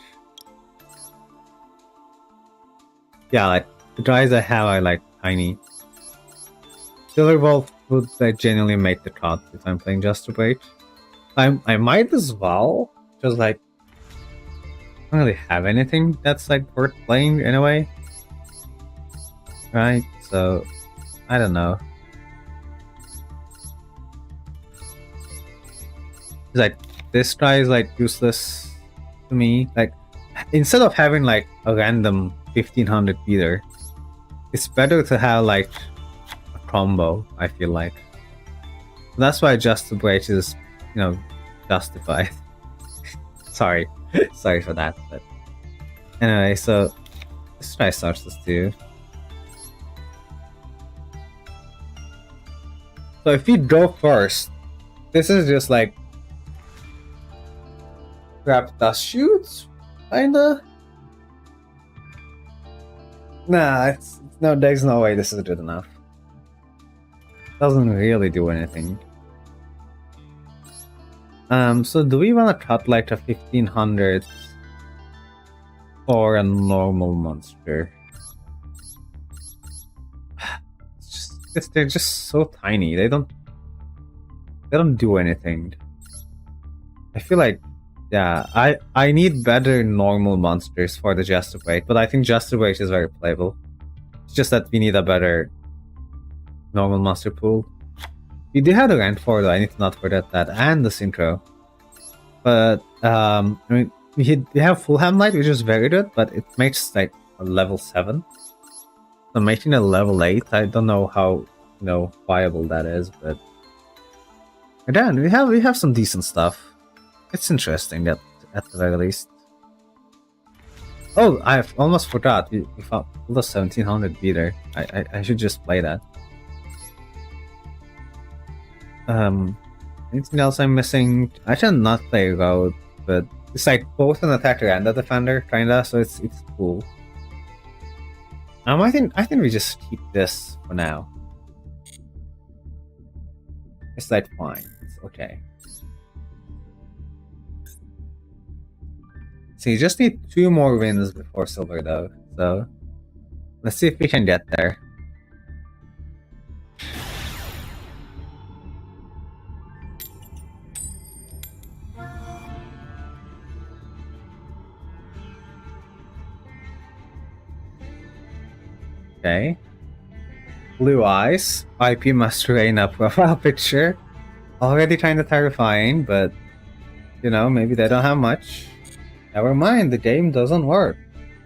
Yeah, like the dice I have are like tiny. Silver Wolf would like genuinely make the cut if I'm playing Just to Break. I might as well, just like I don't really have anything that's like worth playing anyway. Right, so I don't know. It's like this guy is like useless to me. Like instead of having like a random 1500 beater, it's better to have like a combo, I feel like. That's why Just to Break is, you know, justified. Sorry. Sorry for that, but anyway, so let's try Stars this too. So if you go first, this is just like grab dust shoots, kinda. Nah, there's no way this is good enough. Doesn't really do anything. So do we want to cut like a 1500 for a normal monster? They're just so tiny. They don't do anything. I feel like, yeah, I need better normal monsters for the Just to Break, but I think Just to Break is very playable. It's just that we need a better normal monster pool. We do have the rank 4 though, I need to not forget that, and the Synchro. But, I mean, we have Full Hamlight, which is very good, but it makes like a level 7. So making a level 8, I don't know how viable that is, but again, we have some decent stuff. It's interesting at the very least. Oh, I almost forgot. We found the 1700 beater. I should just play that. Anything else I'm missing? I should not play Road, but it's like both an attacker and a defender, kinda. So it's cool. I think we just keep this for now. It's like fine. It's okay. So you just need 2 more wins before silver, though. So let's see if we can get there. Okay. Blue eyes, IP Master Reina profile picture. Already kind of terrifying, but maybe they don't have much. Never mind, the game doesn't work.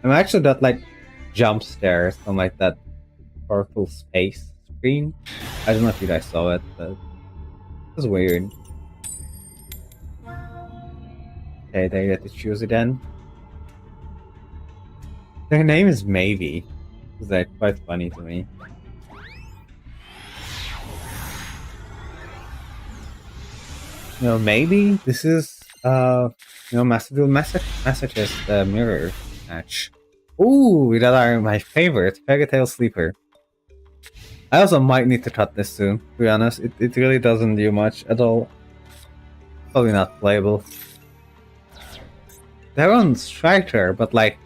I'm actually that like jump stairs on like that purple space screen. I don't know if you guys saw it, but it was weird. Okay, they get to choose again. Their name is Maybe. It's like quite funny to me. Maybe this is Master Duel Masochist mirror match. Ooh, that are my favorite. Fairy Tail Sleeper. I also might need to cut this soon, to be honest. It really doesn't do much at all. Probably not playable. They're on Striker, but like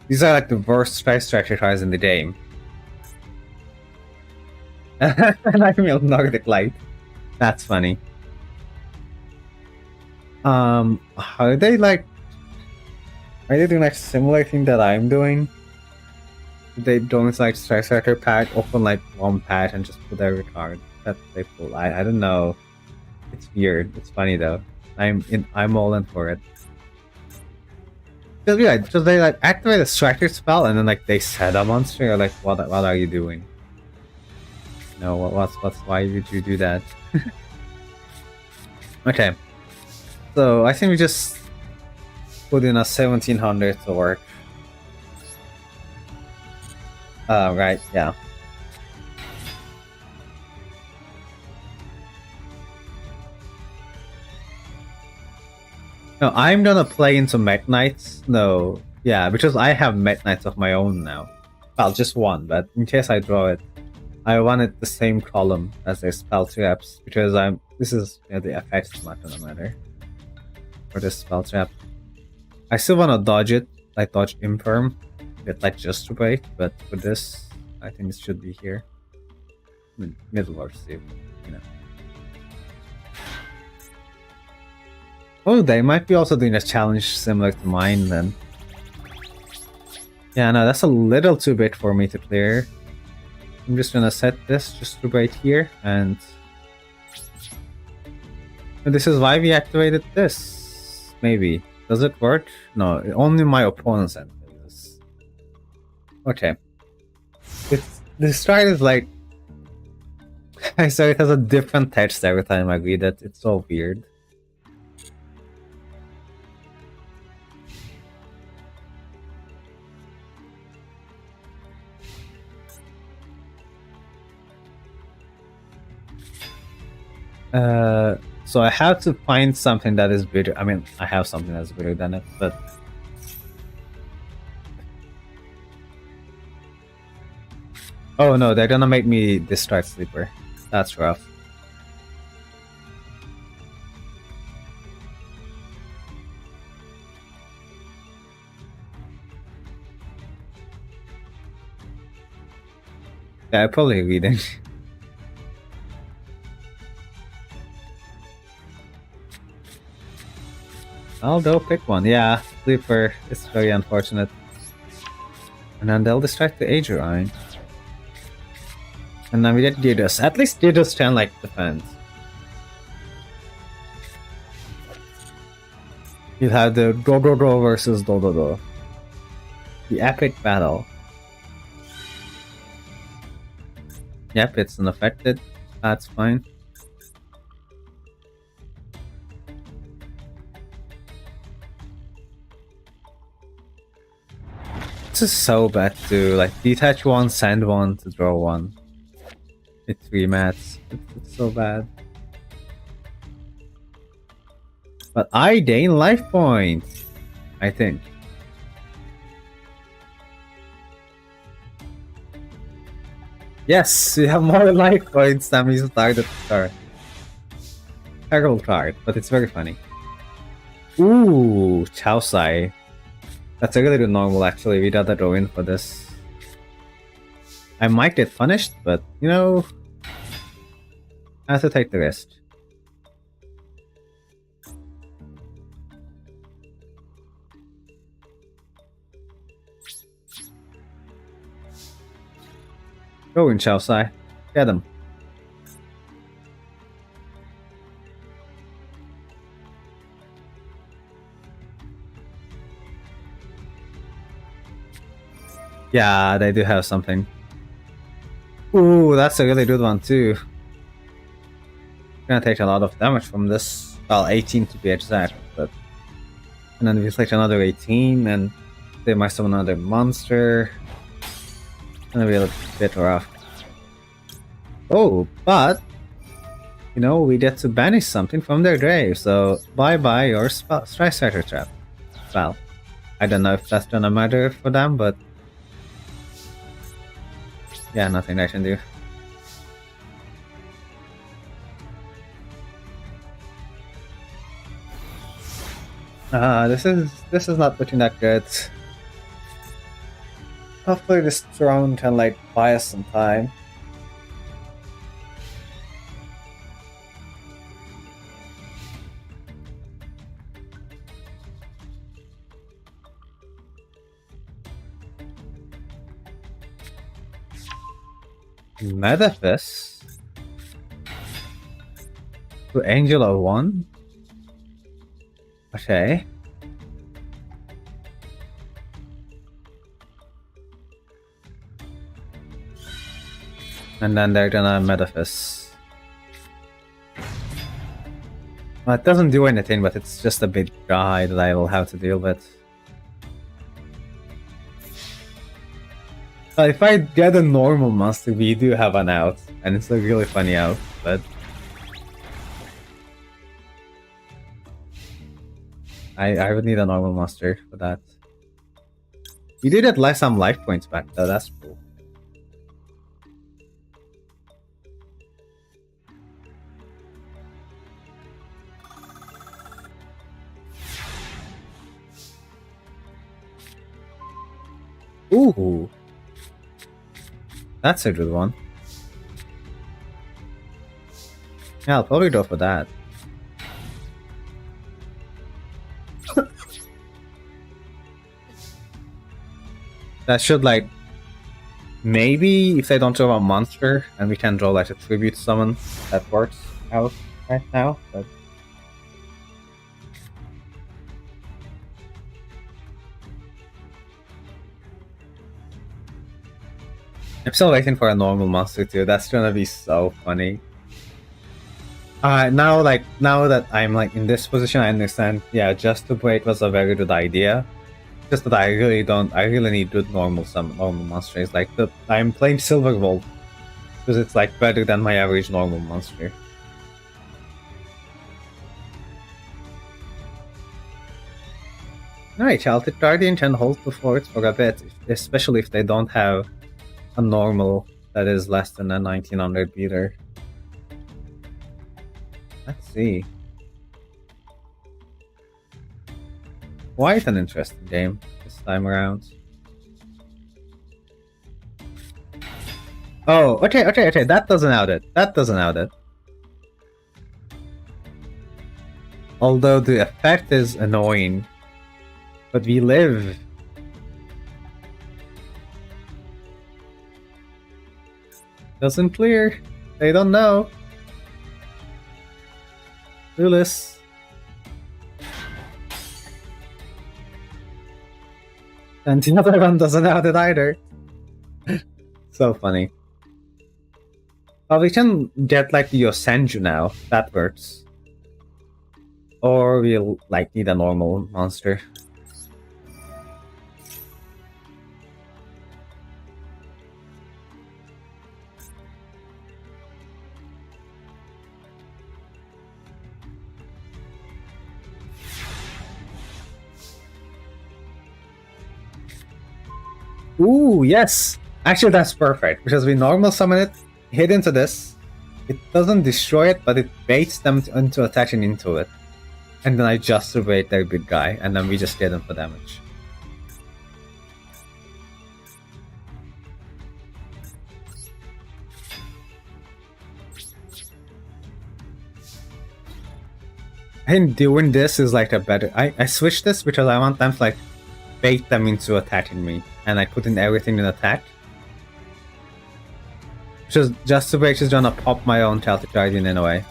these are like the worst Striker cards in the game. And I feel Nordic Light. That's funny. Are they doing like similar thing that I'm doing? They don't like Striker pack, open like one pack and just put every card. That's pretty cool. I don't know. It's weird. It's funny though. I'm all in for it. So they like activate a Striker spell and then like they set a monster. You're like, what are you doing? No, why did you do that? Okay. So I think we just put in a 1700 to work. Right, yeah. No, I'm gonna play into Mech Knights. No, yeah, because I have Mech Knights of my own now. Well, just one, but in case I draw it, I wanted the same column as their spell traps because this is the effect is not gonna matter for this spell trap. I still wanna dodge it, like dodge Imperm, get like just to break, but for this, I think it should be here. Middle or Steve, Oh, they might be also doing a challenge similar to mine then. Yeah, no, that's a little too big for me to clear. I'm just gonna set this just to right here, and this is why we activated this. Maybe. Does it work? No, only my opponents activate this. Okay. This card is like... I saw it has a different text every time I read it. It's so weird. So I have to find something that is bigger. I mean, I have something that's bigger than it, but... Oh no, they're gonna make me discard Sleeper. That's rough. Yeah, I'm probably reading. I'll go pick one. Yeah, Sleeper. It's very unfortunate. And then they'll distract the Agerine. And then we get Gyarados. At least Gyarados can like defend. You have the Go versus Do. The epic battle. Yep, it's unaffected. That's fine. This is so bad to like detach one, send one to draw one. It's 3 mats. It's so bad. But I gain life points, I think. Yes, you have more life points than we started to start. Terrible card, but it's very funny. Ooh, Chaosai. That's a really good normal actually. We got to go in for this. I might get punished, but you know, I have to take the risk. Go in, Chaosai. Get him. Yeah, they do have something. Ooh, that's a really good one too. Gonna take a lot of damage from this. Well, 18 to be exact, but and then we select another 18, and they might summon another monster. Gonna be a bit rough. Oh, but you know we get to banish something from their grave, so bye bye your Strike Striker Trap. Well, I don't know if that's gonna matter for them, but yeah, nothing I can do. This is not looking that good. Hopefully this throne can like buy us some time. Metaphys to Angel of One. Okay. And then they're gonna Metaphys. Well, it doesn't do anything, but it's just a big guy that I will have to deal with. If I get a normal monster, we do have an out, and it's a really funny out, but I would need a normal monster for that. We did get like some life points back though, that's cool. Ooh, that's a good one. Yeah, I'll probably go for that. That should like maybe if they don't draw a monster and we can draw like a tribute summon, that works out right now. But I'm still waiting for a normal monster too. That's gonna be so funny. Now that I'm like in this position, I understand. Yeah, just to break was a very good idea. Just that I really need good normal monsters. Like I'm playing Silver Volt because it's like better than my average normal monster. Alright, Childhood Guardian can hold the fort for a bit, especially if they don't have a normal that is less than a 1900 beater. Let's see. Quite an interesting game this time around. Oh, okay, that doesn't out it. That doesn't out it. Although the effect is annoying. But we live. Doesn't clear. They don't know. Clueless. And the other one doesn't have it either. So funny. Oh, we can get like the Yosenju now. That works. Or we'll like need a normal monster. Ooh, yes! Actually, that's perfect, because we normal summon it, hit into this, it doesn't destroy it, but it baits them into attaching into it. And then I just bait their big guy, and then we just get them for damage. I think doing this is like a better... I switched this because I want them to like bait them into attacking me, and I put in everything in attack. Just is gonna pop my own Celtic Guardian in a way.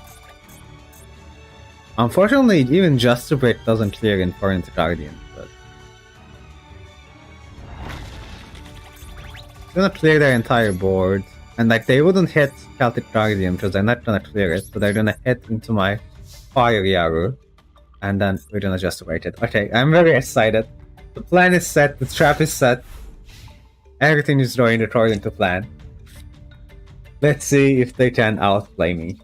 Unfortunately, even Just doesn't clear in foreign Guardian, but it's gonna clear their entire board, and like they wouldn't hit Celtic Guardian because they're not gonna clear it, so they're gonna hit into my Fire Yaru, and then we're gonna just it. Okay, I'm very excited. The plan is set, the trap is set, everything is going according to plan. Let's see if they can outplay me.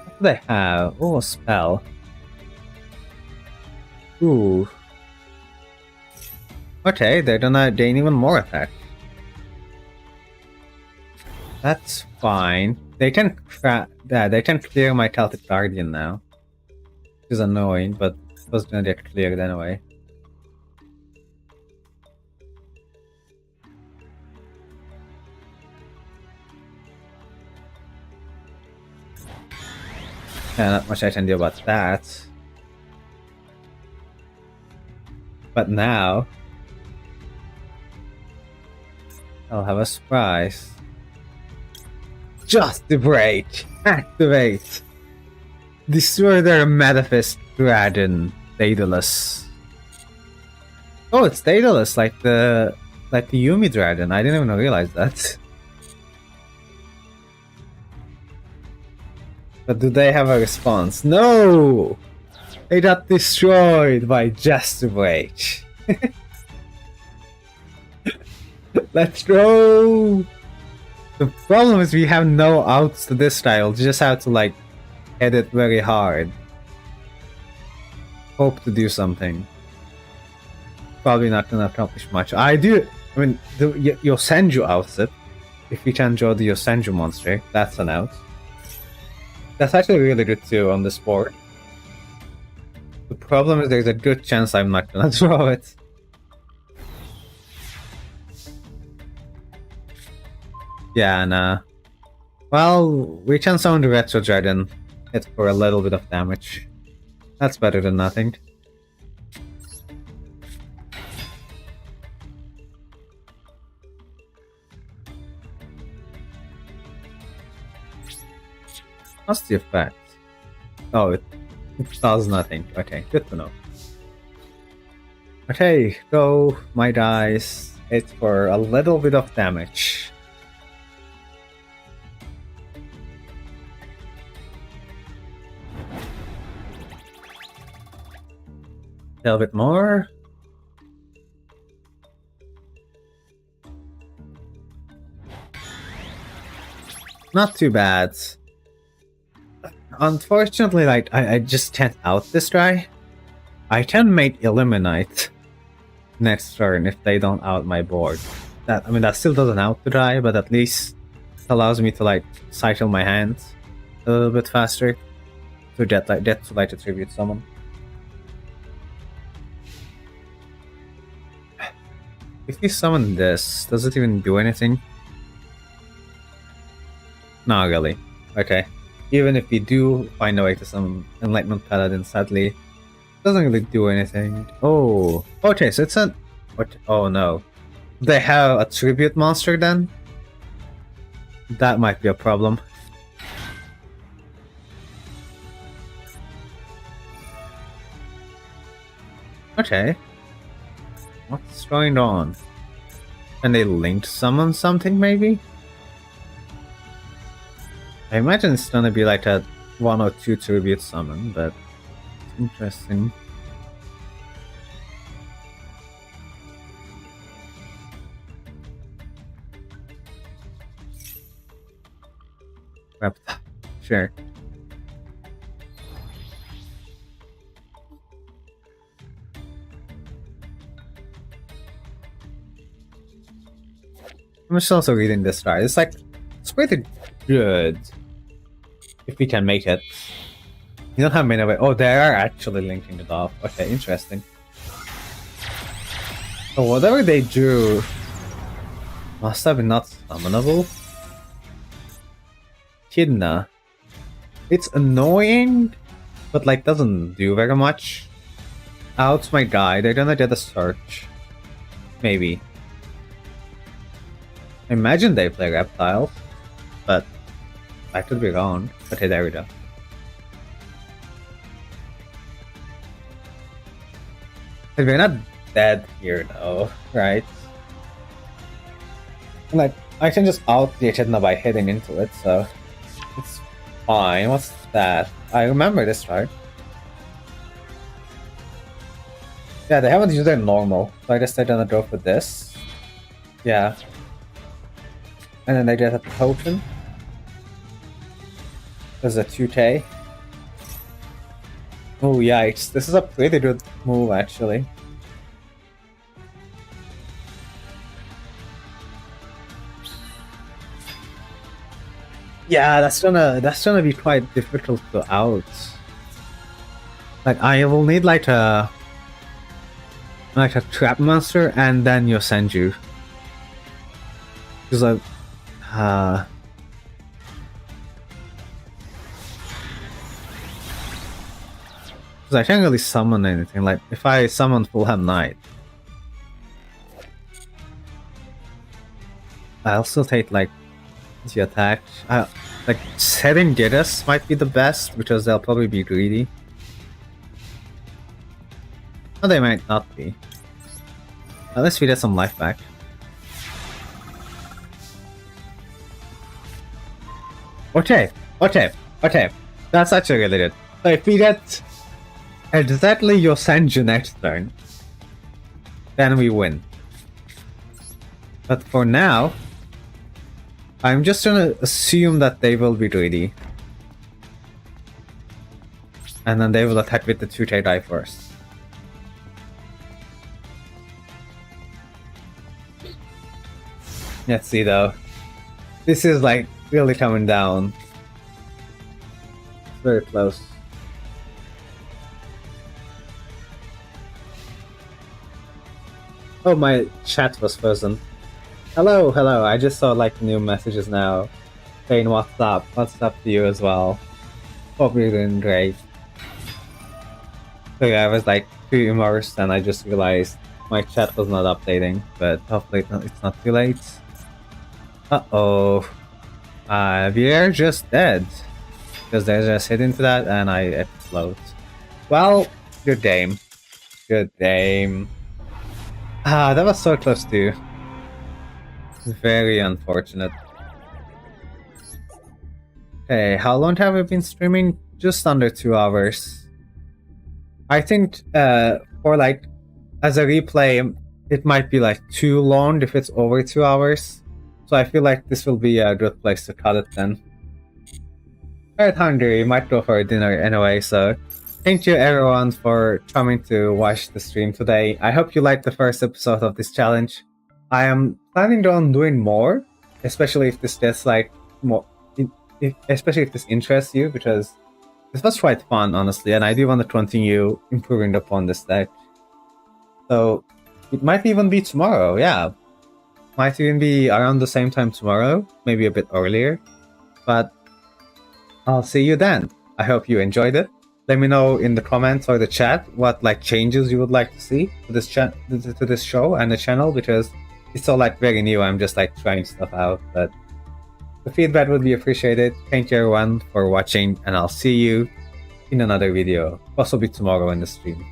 What do they have? Oh, a spell. Ooh. Okay, they're gonna gain even more attack. That's fine. They can they can clear my Celtic Guardian now. Which is annoying, but it was gonna get cleared anyway. Yeah, not much I can do about that. But now I'll have a surprise. Just the break! Activate! Destroy their Metaphys Dragon, Daedalus. Oh, it's Daedalus, like the Yumi Dragon. I didn't even realize that. But do they have a response? No! They got destroyed by Just the break. Let's go! The problem is we have no outs to this style, you just have to like hit it very hard. Hope to do something. Probably not gonna accomplish much. I mean, the Yosenju outs it. If we can draw the Yosenju monster, that's an out. That's actually really good too on this board. The problem is there's a good chance I'm not gonna draw it. Yeah, nah. Well, we can summon the Retro Dragon. Hit for a little bit of damage. That's better than nothing. What's the effect? Oh, it does nothing. Okay, good to know. Okay, go, my dice. Hit for a little bit of damage. A little bit more. Not too bad. Unfortunately, like I just can't out this guy. I can make Eliminate next turn if they don't out my board. That that still doesn't out the guy, but at least it allows me to like cycle my hands a little bit faster to get to attribute someone. If you summon this, does it even do anything? Not really. Okay. Even if we do find a way to summon Enlightenment Paladin, sadly, it doesn't really do anything. Oh, okay, so it's a... What? Oh no. They have a tribute monster then? That might be a problem. Okay. What's going on? Can they link summon something, maybe? I imagine it's gonna be like a 1 or 2 tribute summon, but it's interesting. Sure. I'm just also reading this card. It's like, it's pretty good. If we can make it. You don't have many ways. Oh, they are actually linking it off. Okay, interesting. So whatever they do must have been not summonable. Kidna. It's annoying, but like doesn't do very much. Out my guy, they're gonna get a search. Maybe. Imagine they play Reptile, but I could be wrong. Okay, there we go. We're not dead here though, right? Like, I can just out the Echidna by hitting into it, so it's fine. What's that? I remember this right? Yeah, they haven't used their normal, so I guess they're gonna go for this. Yeah. And then they get a token. There's a 2K. Oh yikes, this is a pretty good move actually. Yeah, that's gonna be quite difficult to out. Like I will need like a trap monster and then Yosenju. Because like because I can't really summon anything. Like if I summon Fulham Knight, I'll still take like the attack. Like setting Gigas might be the best because they'll probably be greedy. Or they might not be. Let's feed it some life back. Okay. That's actually really good. So if we get exactly Yosenju next turn, then we win. But for now, I'm just gonna assume that they will be greedy. And then they will attack with the 2K die first. Let's see though. This is like really coming down. It's very close. Oh, my chat was frozen. Hello. I just saw like new messages now saying what's up. What's up to you as well. Hope you're doing great. So yeah, I was like too immersed and I just realized my chat was not updating, but hopefully it's not too late. Uh-oh. We are just dead. Because they just hit into that and I explode. Well, good game. That was so close too. Very unfortunate. Okay, how long have we been streaming? Just under 2 hours. I think for like, as a replay, it might be like too long if it's over 2 hours. So I feel like this will be a good place to cut it then. Quite hungry, might go for dinner anyway, so thank you everyone for coming to watch the stream today. I hope you liked the first episode of this challenge. I am planning on doing more, especially if this gets like more, especially if this interests you, because this was quite fun, honestly, and I do want to continue improving upon this deck. So it might even be tomorrow, yeah. Might even be around the same time tomorrow, maybe a bit earlier. But I'll see you then. I hope you enjoyed it. Let me know in the comments or the chat what like changes you would like to see to this to this show and the channel, because it's all like very new. I'm just like trying stuff out, but The feedback would be appreciated. Thank you everyone for watching, and I'll see you in another video, possibly tomorrow in the stream.